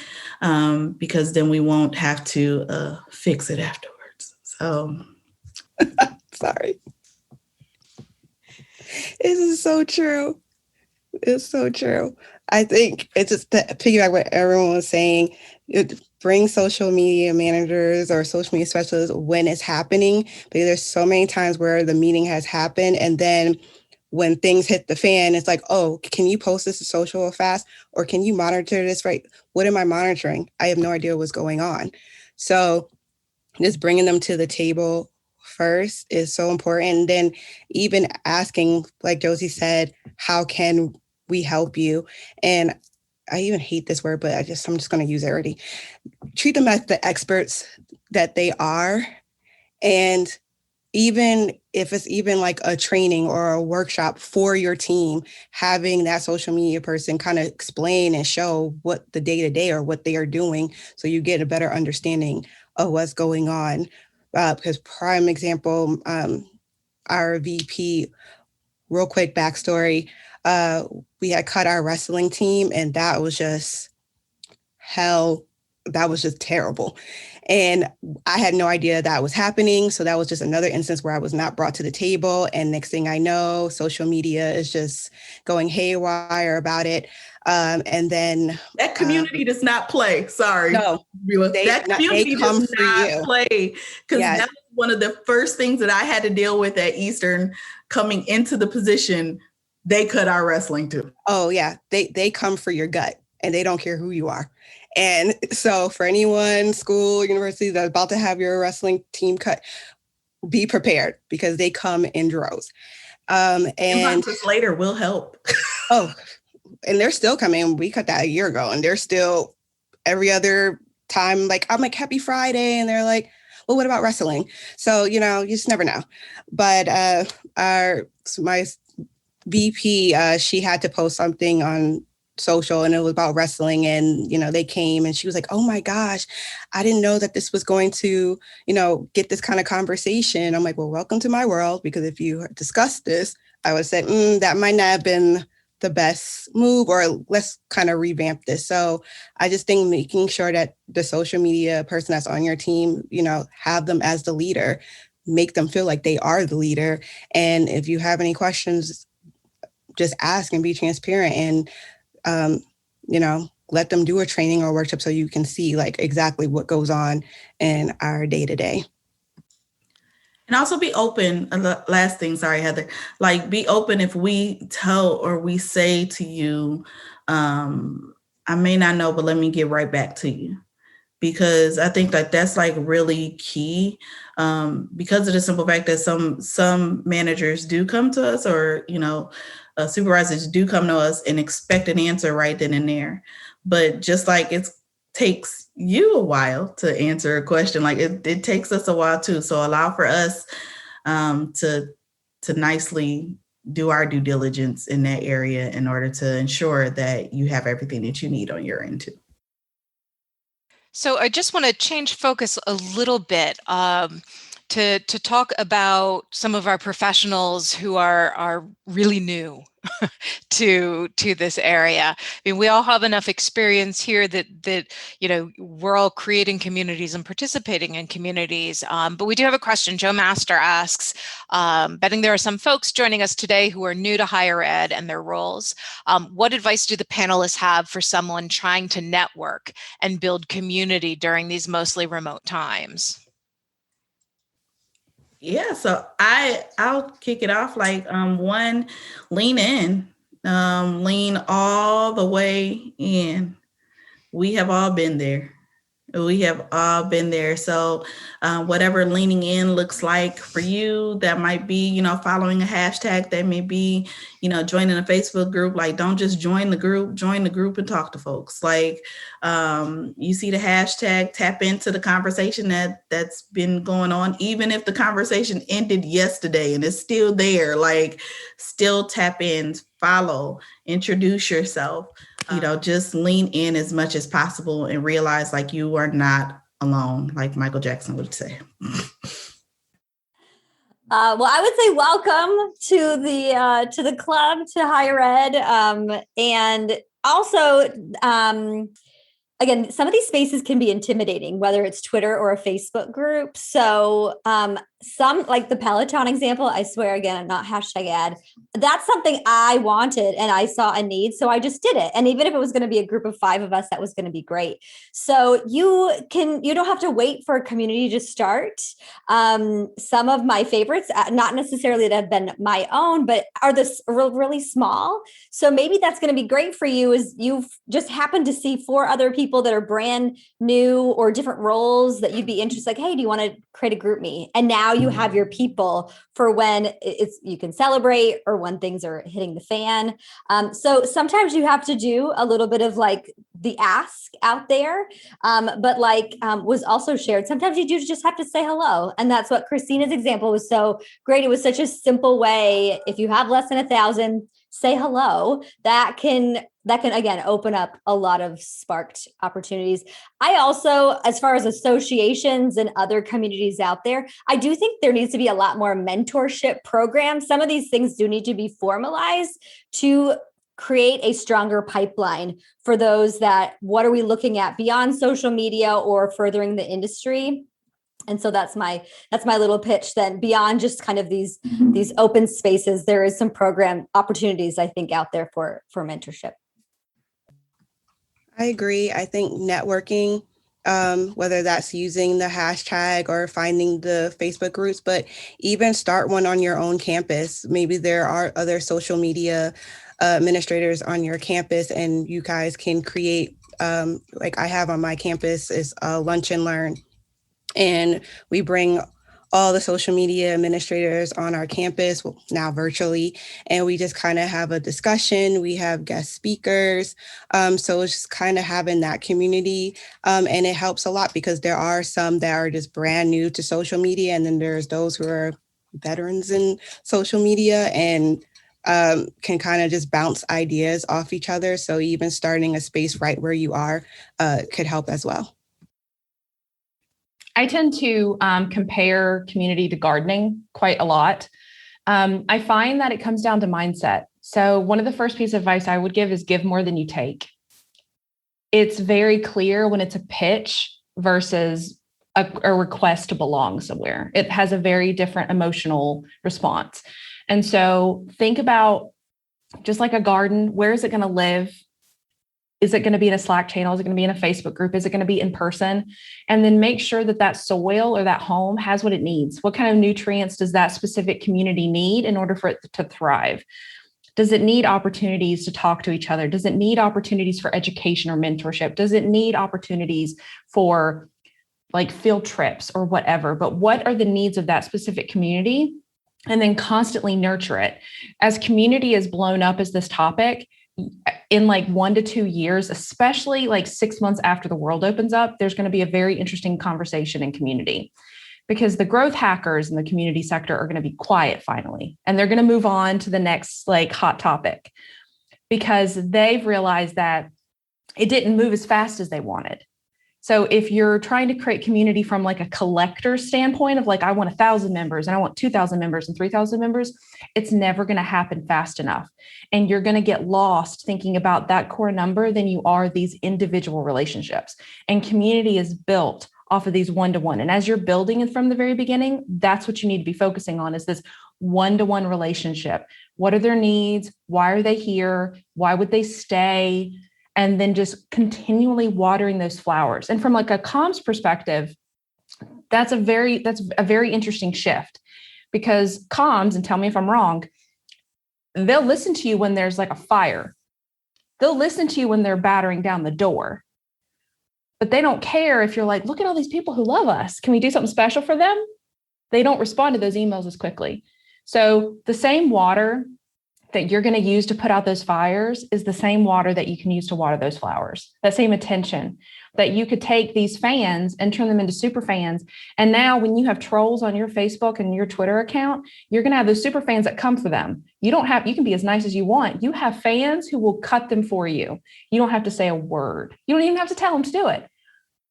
[SPEAKER 3] because then we won't have to fix it afterwards. So,
[SPEAKER 2] sorry. This is so true. It's so true. I think it's just to piggyback what everyone was saying. Bring social media managers or social media specialists when it's happening, because there's so many times where the meeting has happened and then when things hit the fan, it's like, oh, can you post this to social fast? Or can you monitor this right? What am I monitoring? I have no idea what's going on. So just bringing them to the table first is so important. And then even asking, like Josie said, how can we help you? And I even hate this word, but I'm just going to use it already. Treat them as the experts that they are. And even if it's even like a training or a workshop for your team, having that social media person kind of explain and show what the day-to-day or what they are doing, so you get a better understanding of what's going on. Because prime example, our VP, real quick backstory, we had cut our wrestling team and that was just hell. That was just terrible. And I had no idea that was happening. So that was just another instance where I was not brought to the table. And next thing I know, social media is just going haywire about it. And then
[SPEAKER 3] that community does not play. Sorry.
[SPEAKER 2] No,
[SPEAKER 3] that community does not play. Because that's one of the first things that I had to deal with at Eastern coming into the position. They cut our wrestling too.
[SPEAKER 2] Oh yeah. They come for your gut and they don't care who you are. And so for anyone, school, university that's about to have your wrestling team cut, be prepared because they come in droves. And
[SPEAKER 3] Inboxes later will help.
[SPEAKER 2] oh, and they're still coming. We cut that a year ago, and they're still every other time. Like, I'm like, happy Friday. And they're like, well, what about wrestling? So, you just never know. But my VP, she had to post something on social, and it was about wrestling, and they came, and she was like, oh my gosh, I didn't know that this was going to get this kind of conversation. I'm like, well, welcome to my world, because if you discussed this, I would say that might not have been the best move, or let's kind of revamp this. So I just think making sure that the social media person that's on your team, have them as the leader, make them feel like they are the leader. And if you have any questions, just ask and be transparent, and let them do a training or workshop so you can see like exactly what goes on in our day to day.
[SPEAKER 3] And also be open. Last thing, sorry, Heather, like be open if we tell or we say to you, I may not know, but let me get right back to you. Because I think that that's like really key, because of the simple fact that some managers do come to us, or, supervisors do come to us and expect an answer right then and there. But just like it takes you a while to answer a question, like it takes us a while too. So allow for us to nicely do our due diligence in that area in order to ensure that you have everything that you need on your end too.
[SPEAKER 1] So I just want to change focus a little bit to talk about some of our professionals who are really new to this area. I mean, we all have enough experience here that we're all creating communities and participating in communities. But we do have a question. Joe Master asks, betting there are some folks joining us today who are new to higher ed and their roles. What advice do the panelists have for someone trying to network and build community during these mostly remote times?
[SPEAKER 3] Yeah, so I'll kick it off. Like, one, lean in, lean all the way in. We have all been there. We have all been there. So whatever leaning in looks like for you, that might be, following a hashtag, that may be, joining a Facebook group. Like, don't just join the group and talk to folks. Like, you see the hashtag, tap into the conversation that's been going on, even if the conversation ended yesterday and it's still there, like still tap in, follow, introduce yourself. Just lean in as much as possible and realize like you are not alone, like Michael Jackson would say.
[SPEAKER 5] Well, I would say welcome to the club, to higher ed. And also, again, some of these spaces can be intimidating, whether it's Twitter or a Facebook group. So some, like the Peloton example, I swear, again, I'm not hashtag ad. That's something I wanted and I saw a need. So I just did it. And even if it was going to be a group of 5 of us, that was going to be great. So you don't have to wait for a community to start. Some of my favorites, not necessarily that have been my own, but are this really small. So maybe that's going to be great for you, is you've just happened to see 4 other people that are brand new or different roles that you'd be interested, like, hey, do you want to create a group me? And now you have your people for when you can celebrate or when things are hitting the fan. So sometimes you have to do a little bit of like the ask out there. But like was also shared, sometimes you do just have to say hello. And that's what Christina's example was so great. It was such a simple way. If you have less than 1,000, say hello. That can again open up a lot of sparked opportunities. I also, as far as associations and other communities out there, I do think there needs to be a lot more mentorship programs. Some of these things do need to be formalized to create a stronger pipeline for those that, what are we looking at beyond social media or furthering the industry? And so that's my little pitch. Then beyond just kind of these open spaces, there is some program opportunities, I think, out there for mentorship.
[SPEAKER 2] I agree. I think networking, whether that's using the hashtag or finding the Facebook groups, but even start one on your own campus. Maybe there are other social media administrators on your campus, and you guys can create, like I have on my campus, is Lunch and Learn. And we bring all the social media administrators on our campus, well, now virtually, and we just kind of have a discussion. We have guest speakers. So it's just kind of having that community. And it helps a lot because there are some that are just brand new to social media. And then there's those who are veterans in social media and can kind of just bounce ideas off each other. So even starting a space right where you are could help as well.
[SPEAKER 4] I tend to compare community to gardening quite a lot. I find that it comes down to mindset. So one of the first pieces of advice I would give is give more than you take. It's very clear when it's a pitch versus a request to belong somewhere. It has a very different emotional response. And so think about, just like a garden, where is it going to live? Is it going to be in a Slack channel? Is it going to be in a Facebook group? Is it going to be in person? And then make sure that that soil or that home has what it needs. What kind of nutrients does that specific community need in order for it to thrive? Does it need opportunities to talk to each other? Does it need opportunities for education or mentorship? Does it need opportunities for like field trips or whatever? But what are the needs of that specific community? And then constantly nurture it. As community is blown up as this topic, in like 1 to 2 years, especially like 6 months after the world opens up, there's going to be a very interesting conversation in community, because the growth hackers in the community sector are going to be quiet finally, and they're going to move on to the next like hot topic, because they've realized that it didn't move as fast as they wanted. So if you're trying to create community from like a collector standpoint of like, I want 1,000 members and I want 2,000 members and 3,000 members, it's never going to happen fast enough. And you're going to get lost thinking about that core number than you are these individual relationships. And community is built off of these one-to-one. And as you're building it from the very beginning, that's what you need to be focusing on, is this one-to-one relationship. What are their needs? Why are they here? Why would they stay? And then just continually watering those flowers. And from like a comms perspective, that's a very interesting shift, because comms, and tell me if I'm wrong, they'll listen to you when there's like a fire. They'll listen to you when they're battering down the door, but they don't care if you're like, look at all these people who love us. Can we do something special for them? They don't respond to those emails as quickly. So the same water that you're going to use to put out those fires is the same water that you can use to water those flowers. That same attention that you could take these fans and turn them into super fans. And now when you have trolls on your Facebook and your Twitter account, you're going to have those super fans that come for them. You can be as nice as you want. You have fans who will cut them for you. You don't have to say a word. You don't even have to tell them to do it,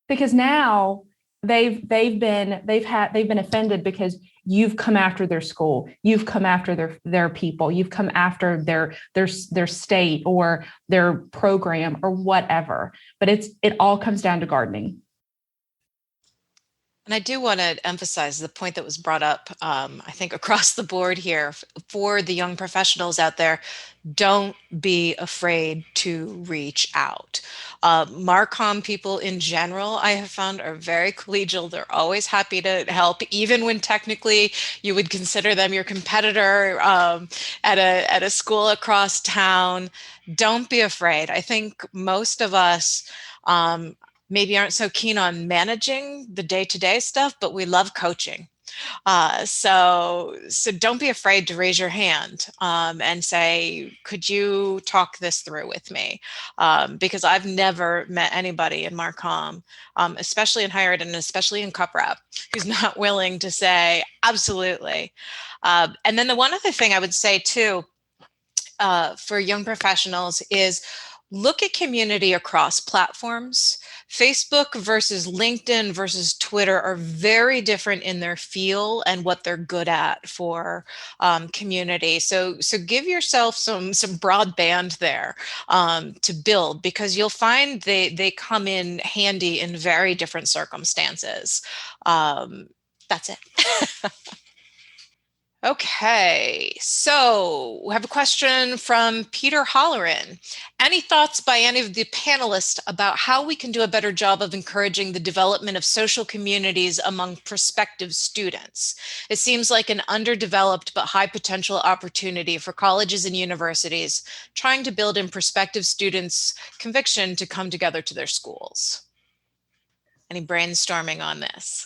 [SPEAKER 4] because now they've been offended because you've come after their school, you've come after their people, you've come after their state or their program or whatever. But it all comes down to gardening.
[SPEAKER 1] And I do want to emphasize the point that was brought up, I think, across the board here for the young professionals out there. Don't be afraid to reach out. Marcom people in general, I have found, are very collegial. They're always happy to help, even when technically you would consider them your competitor at a school across town. Don't be afraid. I think most of us maybe aren't so keen on managing the day-to-day stuff, but we love coaching. So don't be afraid to raise your hand and say, could you talk this through with me? Because I've never met anybody in Marcom, especially in higher ed and especially in CUPRAP, who's not willing to say, absolutely. And then the one other thing I would say too, for young professionals is look at community across platforms. Facebook versus LinkedIn versus Twitter are very different in their feel and what they're good at for community. So give yourself some broadband there to build, because you'll find they come in handy in very different circumstances. That's it. Okay, so we have a question from Peter Holleran. Any thoughts by any of the panelists about how we can do a better job of encouraging the development of social communities among prospective students? It seems like an underdeveloped but high potential opportunity for colleges and universities trying to build in prospective students' conviction to come together to their schools. Any brainstorming on this?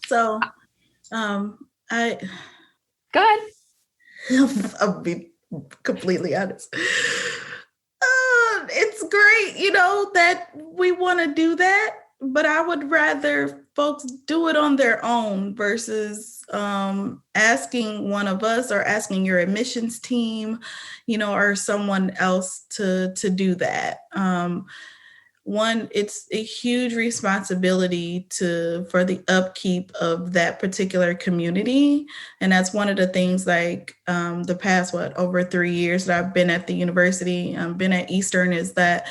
[SPEAKER 3] So I
[SPEAKER 4] Go ahead.
[SPEAKER 3] I'll be completely honest. It's great, that we want to do that, but I would rather folks do it on their own versus asking one of us or asking your admissions team, or someone else to do that. One, it's a huge responsibility for the upkeep of that particular community. And that's one of the things, like the past, over 3 years that I've been at the university, been at Eastern, is that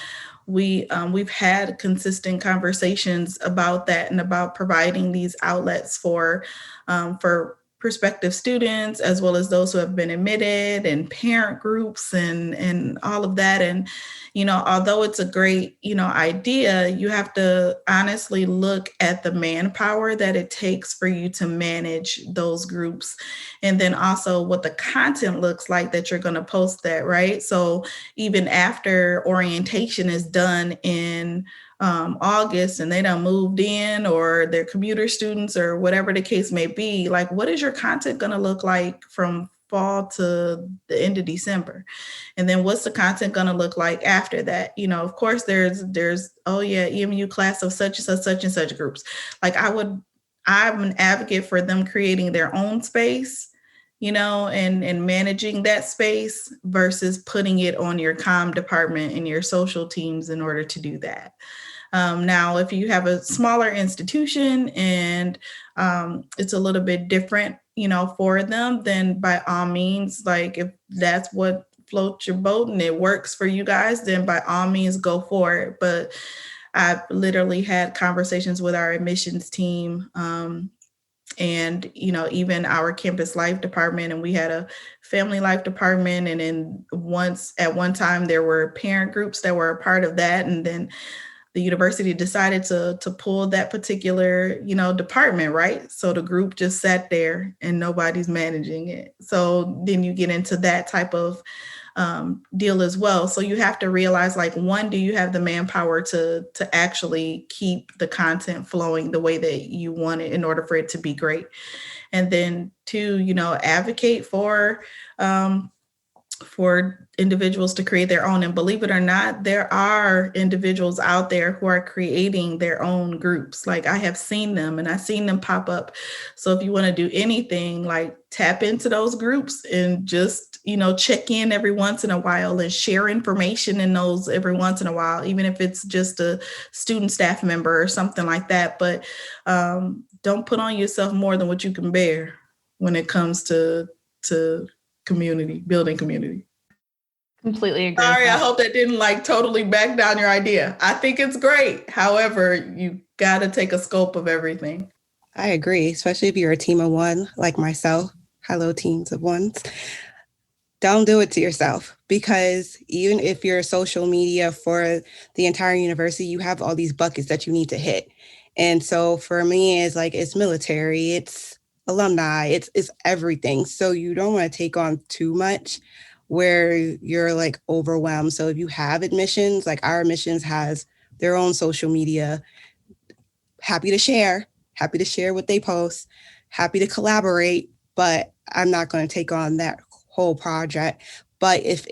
[SPEAKER 3] we've had consistent conversations about that and about providing these outlets for prospective students, as well as those who have been admitted, and parent groups and all of that. And, although it's a great, idea, you have to honestly look at the manpower that it takes for you to manage those groups. And then also what the content looks like that you're going to post that, right? So even after orientation is done in August and they done moved in, or they're commuter students, or whatever the case may be, like, what is your content going to look like from fall to the end of December? And then what's the content going to look like after that? Of course, there's EMU class of such and such groups. Like, I'm an advocate for them creating their own space, and managing that space versus putting it on your comm department and your social teams in order to do that. Now, if you have a smaller institution and it's a little bit different, for them, then by all means, like, if that's what floats your boat and it works for you guys, then by all means go for it. But I've literally had conversations with our admissions team, and even our campus life department, and we had a family life department, and then at one time there were parent groups that were a part of that, and then the university decided to pull that particular department, right? So the group just sat there and nobody's managing it. So then you get into that type of deal as well. So you have to realize, like, one, do you have the manpower to actually keep the content flowing the way that you want it in order for it to be great? And then two, advocate for individuals to create their own. And believe it or not, there are individuals out there who are creating their own groups. Like, I have seen them and I've seen them pop up. So if you want to do anything, like, tap into those groups and just, check in every once in a while and share information in those every once in a while, even if it's just a student staff member or something like that. But don't put on yourself more than what you can bear when it comes to building community.
[SPEAKER 4] Completely agree.
[SPEAKER 3] Sorry, I hope that didn't totally back down your idea. I think it's great. However, you got to take a scope of everything.
[SPEAKER 2] I agree, especially if you're a team of one, like myself. Hello, teams of ones. Don't do it to yourself, because even if you're social media for the entire university, you have all these buckets that you need to hit. And so for me, it's military, it's alumni, it's everything. So you don't want to take on too much where you're overwhelmed. So if you have admissions, like our admissions has their own social media, happy to share what they post, happy to collaborate, but I'm not going to take on that whole project. But if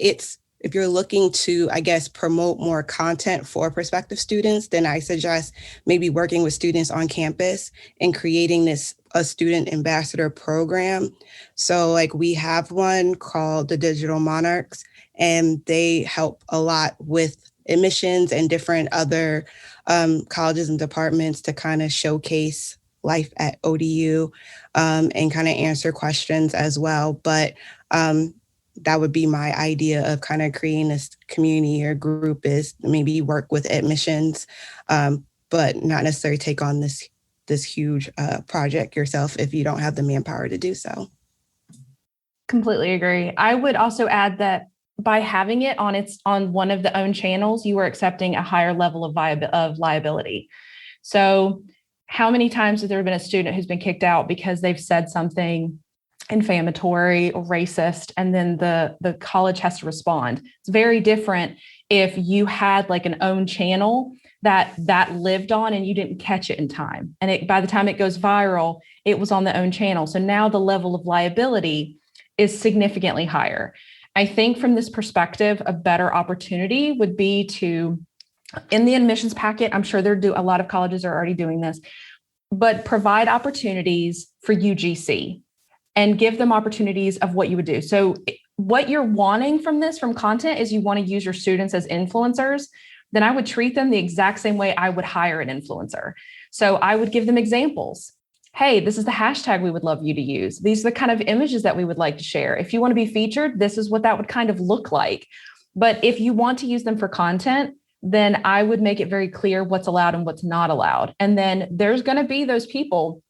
[SPEAKER 2] you're looking to, promote more content for prospective students, then I suggest maybe working with students on campus and creating a student ambassador program. So we have one called the Digital Monarchs, and they help a lot with admissions and different other colleges and departments to kind of showcase life at ODU and kind of answer questions as well. But that would be my idea of kind of creating this community or group, is maybe work with admissions, but not necessarily take on this huge project yourself if you don't have the manpower to do so.
[SPEAKER 4] Completely agree. I would also add that by having it on one of the own channels, you are accepting a higher level of liability. So how many times has there been a student who's been kicked out because they've said something inflammatory or racist, and then the college has to respond? It's very different if you had like an own channel that lived on and you didn't catch it in time. And by the time it goes viral, it was on the own channel. So now the level of liability is significantly higher. I think from this perspective, a better opportunity would be to, in the admissions packet, I'm sure a lot of colleges are already doing this, but provide opportunities for UGC and give them opportunities of what you would do. So what you're wanting from content is you want to use your students as influencers, then I would treat them the exact same way I would hire an influencer. So I would give them examples. Hey, this is the hashtag we would love you to use. These are the kind of images that we would like to share. If you want to be featured, this is what that would kind of look like. But if you want to use them for content, then I would make it very clear what's allowed and what's not allowed. And then there's going to be those people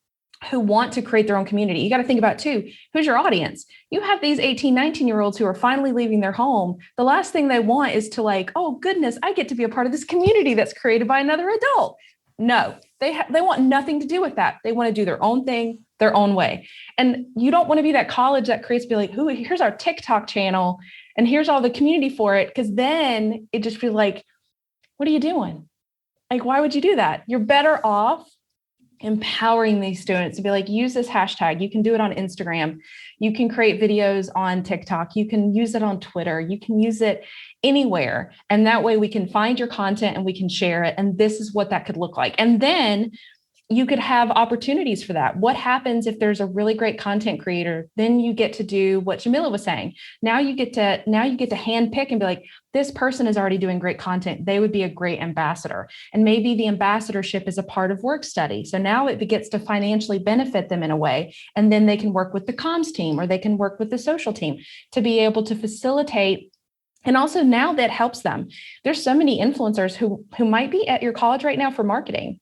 [SPEAKER 4] who want to create their own community. You got to think about too, who's your audience? You have these 18, 19-year-olds who are finally leaving their home. The last thing they want is to like, oh goodness, I get to be a part of this community that's created by another adult. No, they want nothing to do with that. They want to do their own thing, their own way. And you don't want to be that college that creates, be like, here's our TikTok channel and here's all the community for it. Because then it just feels like, what are you doing? Like, why would you do that? You're better off empowering these students to be like, use this hashtag. You can do it on Instagram. You can create videos on TikTok. You can use it on Twitter. You can use it anywhere. And that way we can find your content and we can share it. And this is what that could look like. And then you could have opportunities for that. What happens if there's a really great content creator? Then you get to do what Jamila was saying. Now you get to handpick and be like, this person is already doing great content. They would be a great ambassador. And maybe the ambassadorship is a part of work study. So now it gets to financially benefit them in a way. And then they can work with the comms team or they can work with the social team to be able to facilitate. And also now that helps them. There's so many influencers who might be at your college right now for marketing.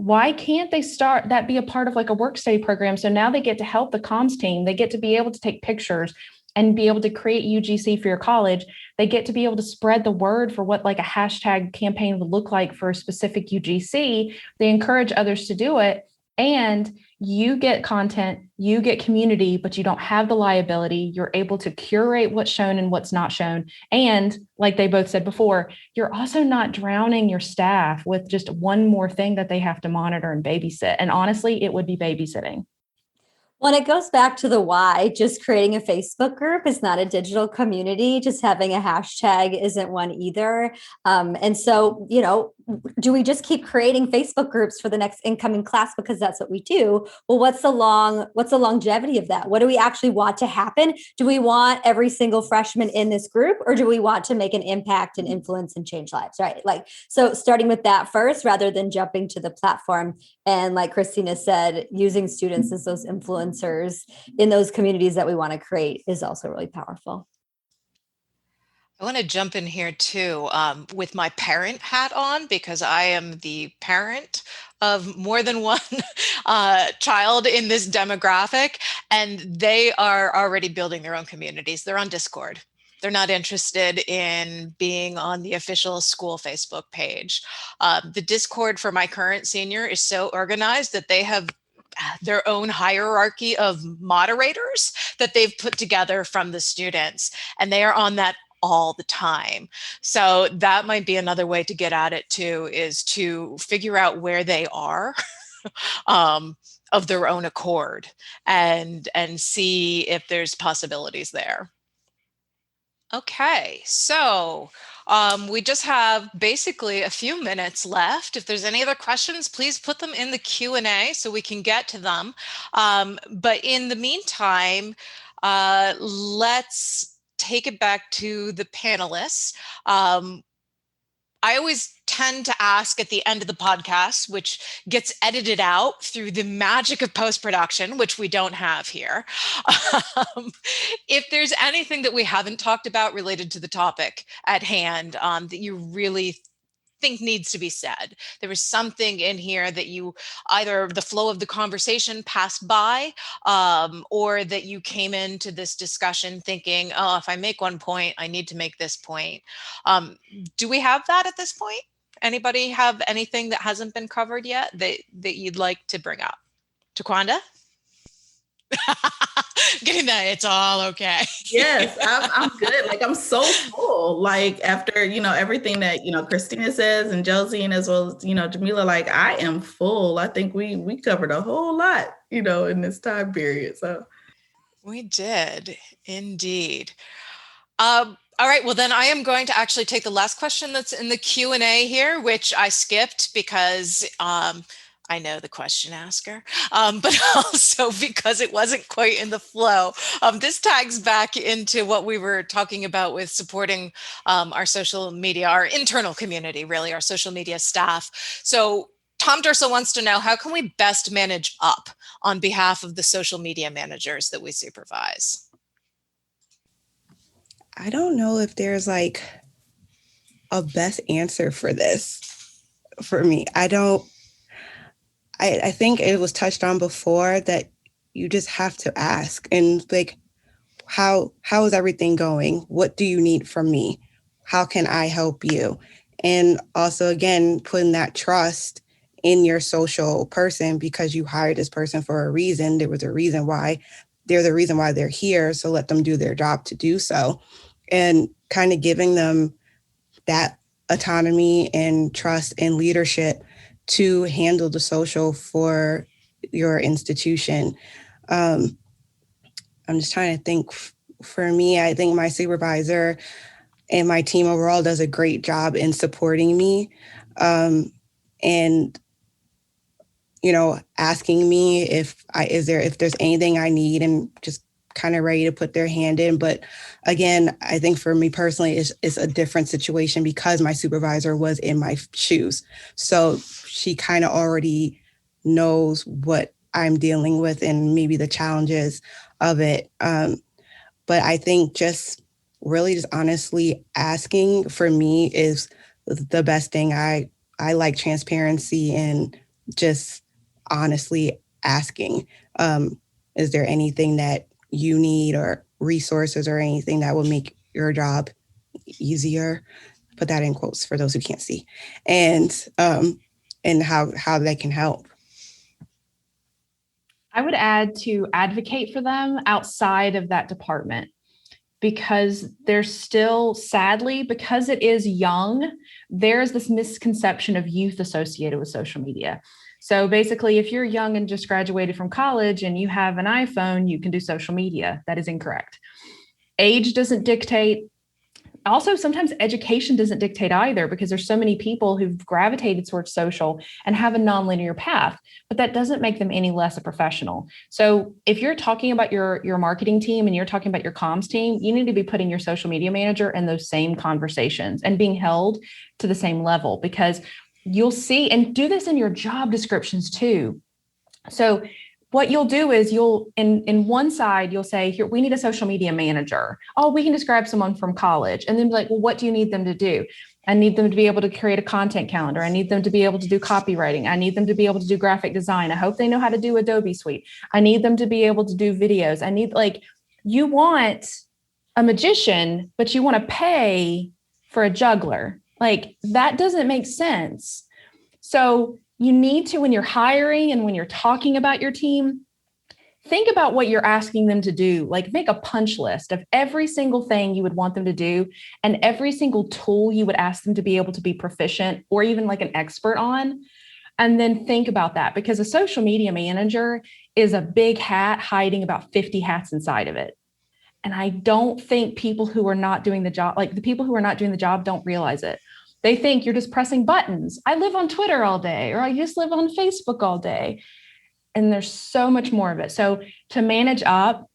[SPEAKER 4] Why can't they start that be a part of like a work study program? So now they get to help the comms team. They get to be able to take pictures and be able to create UGC for your college. They get to be able to spread the word for what like a hashtag campaign would look like for a specific UGC. They encourage others to do it. And you get content, you get community, but you don't have the liability. You're able to curate what's shown and what's not shown. And like they both said before, you're also not drowning your staff with just one more thing that they have to monitor and babysit. And honestly, it would be babysitting.
[SPEAKER 5] Well, it goes back to the why. Just creating a Facebook group is not a digital community. Just having a hashtag isn't one either. And so, do we just keep creating Facebook groups for the next incoming class because that's what we do? Well, what's the longevity of that? What do we actually want to happen? Do we want every single freshman in this group, or do we want to make an impact and influence and change lives? Right. So starting with that first, rather than jumping to the platform. And like Christina said, using students as those influencers in those communities that we want to create is also really powerful.
[SPEAKER 1] I want to jump in here too with my parent hat on, because I am the parent of more than one child in this demographic, and they are already building their own communities. They're on Discord. They're not interested in being on the official school Facebook page. The Discord for my current senior is so organized that they have their own hierarchy of moderators that they've put together from the students, and they are on that all the time. So that might be another way to get at it too, is to figure out where they are of their own accord and see if there's possibilities there. Okay, so we just have basically a few minutes left. If there's any other questions, please put them in the Q&A so we can get to them. But in the meantime, let's take it back to the panelists. I always tend to ask at the end of the podcast, which gets edited out through the magic of post-production, which we don't have here. If there's anything that we haven't talked about related to the topic at hand that you really think needs to be said, there was something in here that you either the flow of the conversation passed by or that you came into this discussion thinking, oh, if I make one point, I need to make this point. Do we have that at this point? Anybody have anything that hasn't been covered yet that you'd like to bring up? Taquanda? Getting that it's all okay.
[SPEAKER 3] Yes, I'm good. Like I'm so full. Like after, everything that, Christina says and Josie and as well as, Jamila, like I am full. I think we covered a whole lot, in this time period. So
[SPEAKER 1] We did indeed. All right, well then I am going to actually take the last question that's in the Q&A here, which I skipped because I know the question asker, but also because it wasn't quite in the flow. This tags back into what we were talking about with supporting our social media, our internal community, really, our social media staff. So Tom Durso wants to know, how can we best manage up on behalf of the social media managers that we supervise?
[SPEAKER 2] I don't know if there's like a best answer for this for me. I think it was touched on before that you just have to ask and like, how is everything going? What do you need from me? How can I help you? And also, again, putting that trust in your social person, because you hired this person for a reason. There was a reason why. They're the reason why they're here. So let them do their job to do so. And kind of giving them that autonomy and trust and leadership to handle the social for your institution. I'm just trying to think. For me, I think my supervisor and my team overall does a great job in supporting me, and asking me if there's anything I need, and just kind of ready to put their hand in. But again, I think for me personally, it's a different situation because my supervisor was in my shoes. So she kind of already knows what I'm dealing with and maybe the challenges of it. But I think just really just honestly asking for me is the best thing. I like transparency and just honestly asking, is there anything that you need or resources or anything that will make your job easier? Put that in quotes for those who can't see. And how they can help.
[SPEAKER 4] I would add to advocate for them outside of that department, because there's still, sadly, because it is young, there's this misconception of youth associated with social media. So basically, if you're young and just graduated from college and you have an iPhone, you can do social media. That is incorrect. Age doesn't dictate. Also, sometimes education doesn't dictate either, because there's so many people who've gravitated towards social and have a nonlinear path, but that doesn't make them any less a professional. So if you're talking about your marketing team and you're talking about your comms team, you need to be putting your social media manager in those same conversations and being held to the same level, because you'll see, and do this in your job descriptions too. So what you'll do is you'll in one side, you'll say, here, we need a social media manager. Oh, we can just grab someone from college. And then be like, well, what do you need them to do? I need them to be able to create a content calendar. I need them to be able to do copywriting. I need them to be able to do graphic design. I hope they know how to do Adobe Suite. I need them to be able to do videos. I need, like, you want a magician, but you want to pay for a juggler. Like, that doesn't make sense. So you need to, when you're hiring and when you're talking about your team, think about what you're asking them to do. Like, make a punch list of every single thing you would want them to do and every single tool you would ask them to be able to be proficient or even like an expert on. And then think about that, because a social media manager is a big hat hiding about 50 hats inside of it. And I don't think people who are not doing the job, like the people who are not doing the job, don't realize it. They think you're just pressing buttons. I live on Twitter all day, or I just live on Facebook all day. And there's so much more of it. So to manage up,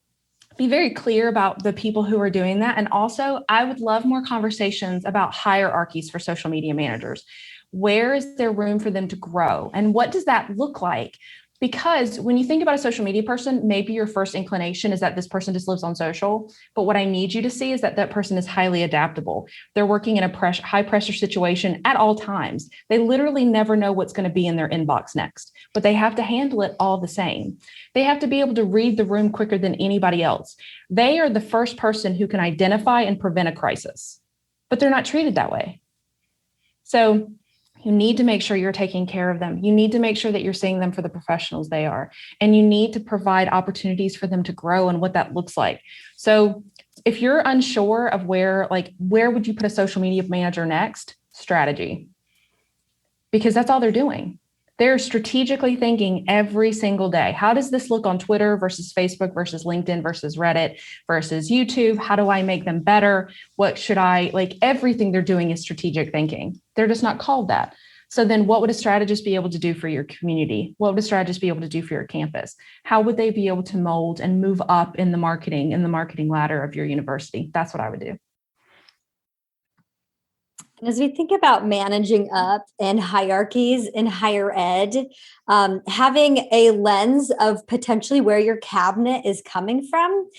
[SPEAKER 4] be very clear about the people who are doing that. And also, I would love more conversations about hierarchies for social media managers. Where is there room for them to grow? And what does that look like? Because when you think about a social media person, maybe your first inclination is that this person just lives on social. But what I need you to see is that that person is highly adaptable. They're working in a high pressure situation at all times. They literally never know what's going to be in their inbox next, but they have to handle it all the same. They have to be able to read the room quicker than anybody else. They are the first person who can identify and prevent a crisis, but they're not treated that way. So You need to make sure you're taking care of them. You need to make sure that you're seeing them for the professionals they are. And you need to provide opportunities for them to grow and what that looks like. So if you're unsure of where would you put a social media manager next? Strategy. Because that's all they're doing. They're strategically thinking every single day. How does this look on Twitter versus Facebook versus LinkedIn versus Reddit versus YouTube? How do I make them better? What should everything they're doing is strategic thinking. They're just not called that. So then what would a strategist be able to do for your community? What would a strategist be able to do for your campus? How would they be able to mold and move up in the marketing ladder of your university? That's what I would do.
[SPEAKER 5] As we think about managing up and hierarchies in higher ed, having a lens of potentially where your cabinet is coming from,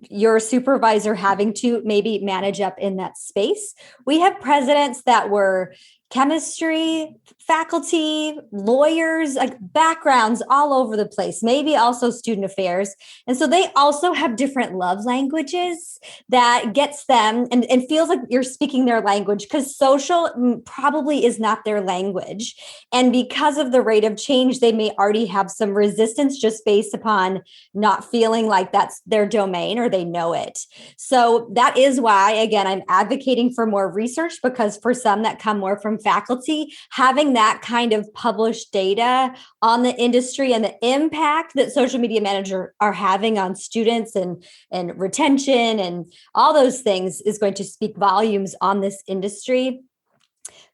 [SPEAKER 5] your supervisor having to maybe manage up in that space. We have presidents that were chemistry, faculty, lawyers, like backgrounds all over the place, maybe also student affairs. And so they also have different love languages that gets them and feels like you're speaking their language, because social probably is not their language. And because of the rate of change, they may already have some resistance just based upon not feeling like that's their domain or they know it. So that is why, again, I'm advocating for more research, because for some that come more from faculty, having that kind of published data on the industry and the impact that social media managers are having on students and retention and all those things is going to speak volumes on this industry.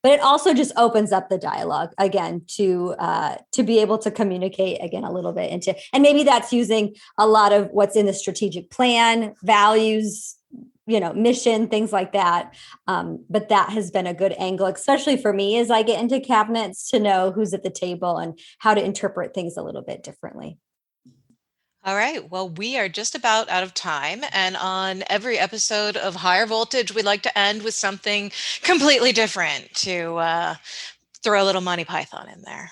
[SPEAKER 5] But it also just opens up the dialogue again to be able to communicate again a little bit and maybe that's using a lot of what's in the strategic plan, values, mission, things like that. But that has been a good angle, especially for me as I get into cabinets, to know who's at the table and how to interpret things a little bit differently.
[SPEAKER 1] All right. Well, we are just about out of time. And on every episode of Higher Voltage, we like to end with something completely different to throw a little Monty Python in there.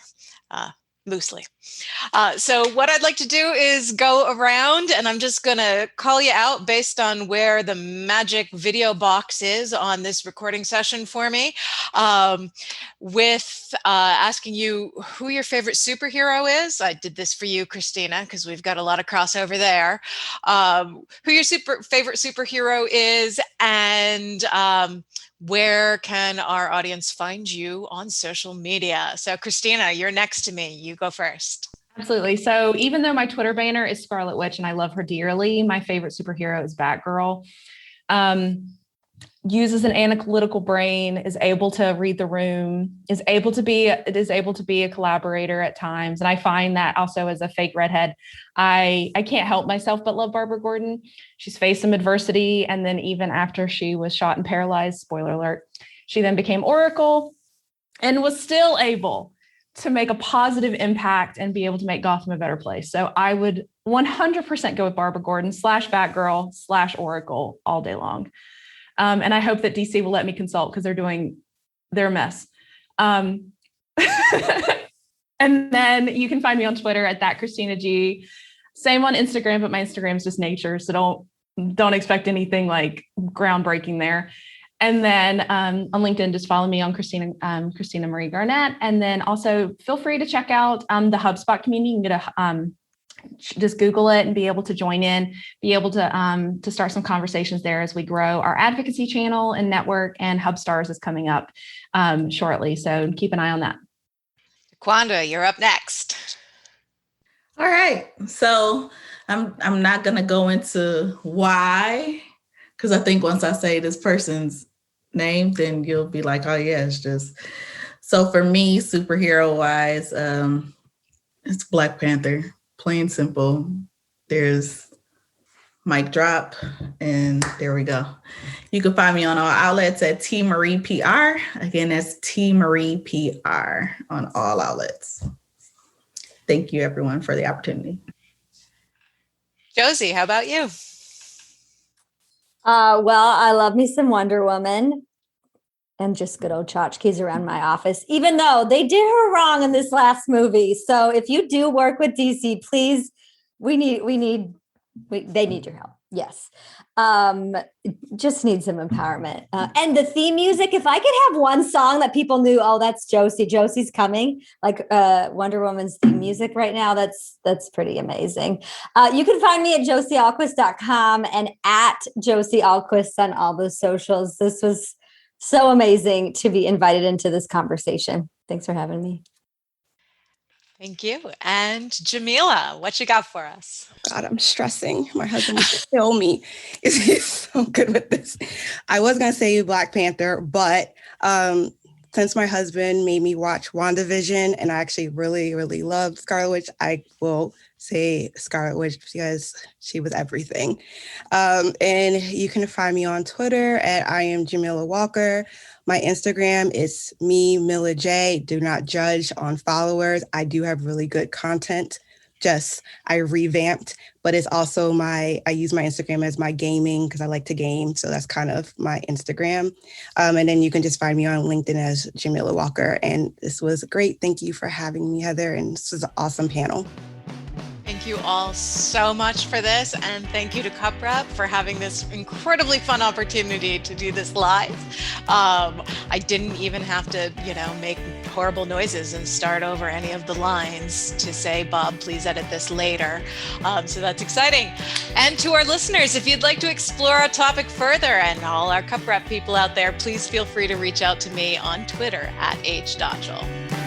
[SPEAKER 1] Loosely. So what I'd like to do is go around and I'm just going to call you out based on where the magic video box is on this recording session for me, with asking you who your favorite superhero is. I did this for you, Christina, because we've got a lot of crossover there. Who your favorite superhero is, and where can our audience find you on social media? So Christina, you're next to me. You go first.
[SPEAKER 4] Absolutely. So even though my Twitter banner is Scarlet Witch and I love her dearly, my favorite superhero is Batgirl. Uses an analytical brain, is able to read the room, is able to be a collaborator at times. And I find that also as a fake redhead, I can't help myself but love Barbara Gordon. She's faced some adversity. And then even after she was shot and paralyzed, spoiler alert, she then became Oracle and was still able to make a positive impact and be able to make Gotham a better place. So I would 100% go with Barbara Gordon / Batgirl / Oracle all day long. And I hope that DC will let me consult because they're a mess. And then you can find me on Twitter at that Christina G. Same on Instagram, but my Instagram is just nature. So don't expect anything like groundbreaking there. And then on LinkedIn, just follow me on Christina Marie Garnett. And then also feel free to check out the HubSpot community. You can get just Google it and be able to join in, be able to start some conversations there as we grow our advocacy channel and network, and HubStars is coming up shortly. So keep an eye on that.
[SPEAKER 1] Kwanda, you're up next.
[SPEAKER 3] All right. So I'm not going to go into why, because I think once I say this person's name, then you'll be like, oh yeah, it's just. So for me, superhero wise, it's Black Panther. Plain simple. There's mic drop, and there we go. You can find me on all outlets at T Marie PR. Again, that's T Marie PR on all outlets. Thank you, everyone, for the opportunity.
[SPEAKER 1] Josie, how about you?
[SPEAKER 5] Well, I love me some Wonder Woman and just good old tchotchkes around my office, even though they did her wrong in this last movie. So if you do work with DC, please, they need your help. Yes. Just need some empowerment. And the theme music, if I could have one song that people knew, oh, that's Josie. Josie's coming, like Wonder Woman's theme music right now. That's pretty amazing. You can find me at josiealquist.com and at Josie Alquist on all the socials. This was so amazing to be invited into this conversation. Thanks for having me.
[SPEAKER 1] Thank you. And Jamila, what you got for us?
[SPEAKER 2] God, I'm stressing. My husband would kill me. He's so good with this. I was going to say Black Panther, but since my husband made me watch WandaVision and I actually really, really loved Scarlet Witch, I will say Scarlet Witch because she was everything. And you can find me on Twitter at I am Jamila Walker. My Instagram is me, Mila J. Do not judge on followers. I do have really good content. I revamped, but it's also I use my Instagram as my gaming because I like to game. So that's kind of my Instagram. And then you can just find me on LinkedIn as Jamila Walker. And this was great. Thank you for having me, Heather. And this was an awesome panel.
[SPEAKER 1] Thank you all so much for this. And thank you to CUPRAP for having this incredibly fun opportunity to do this live. I didn't even have to, make horrible noises and start over any of the lines to say, Bob, please edit this later. So that's exciting. And to our listeners, if you'd like to explore a topic further, and all our CUPRAP people out there, please feel free to reach out to me on Twitter at @HDotchel.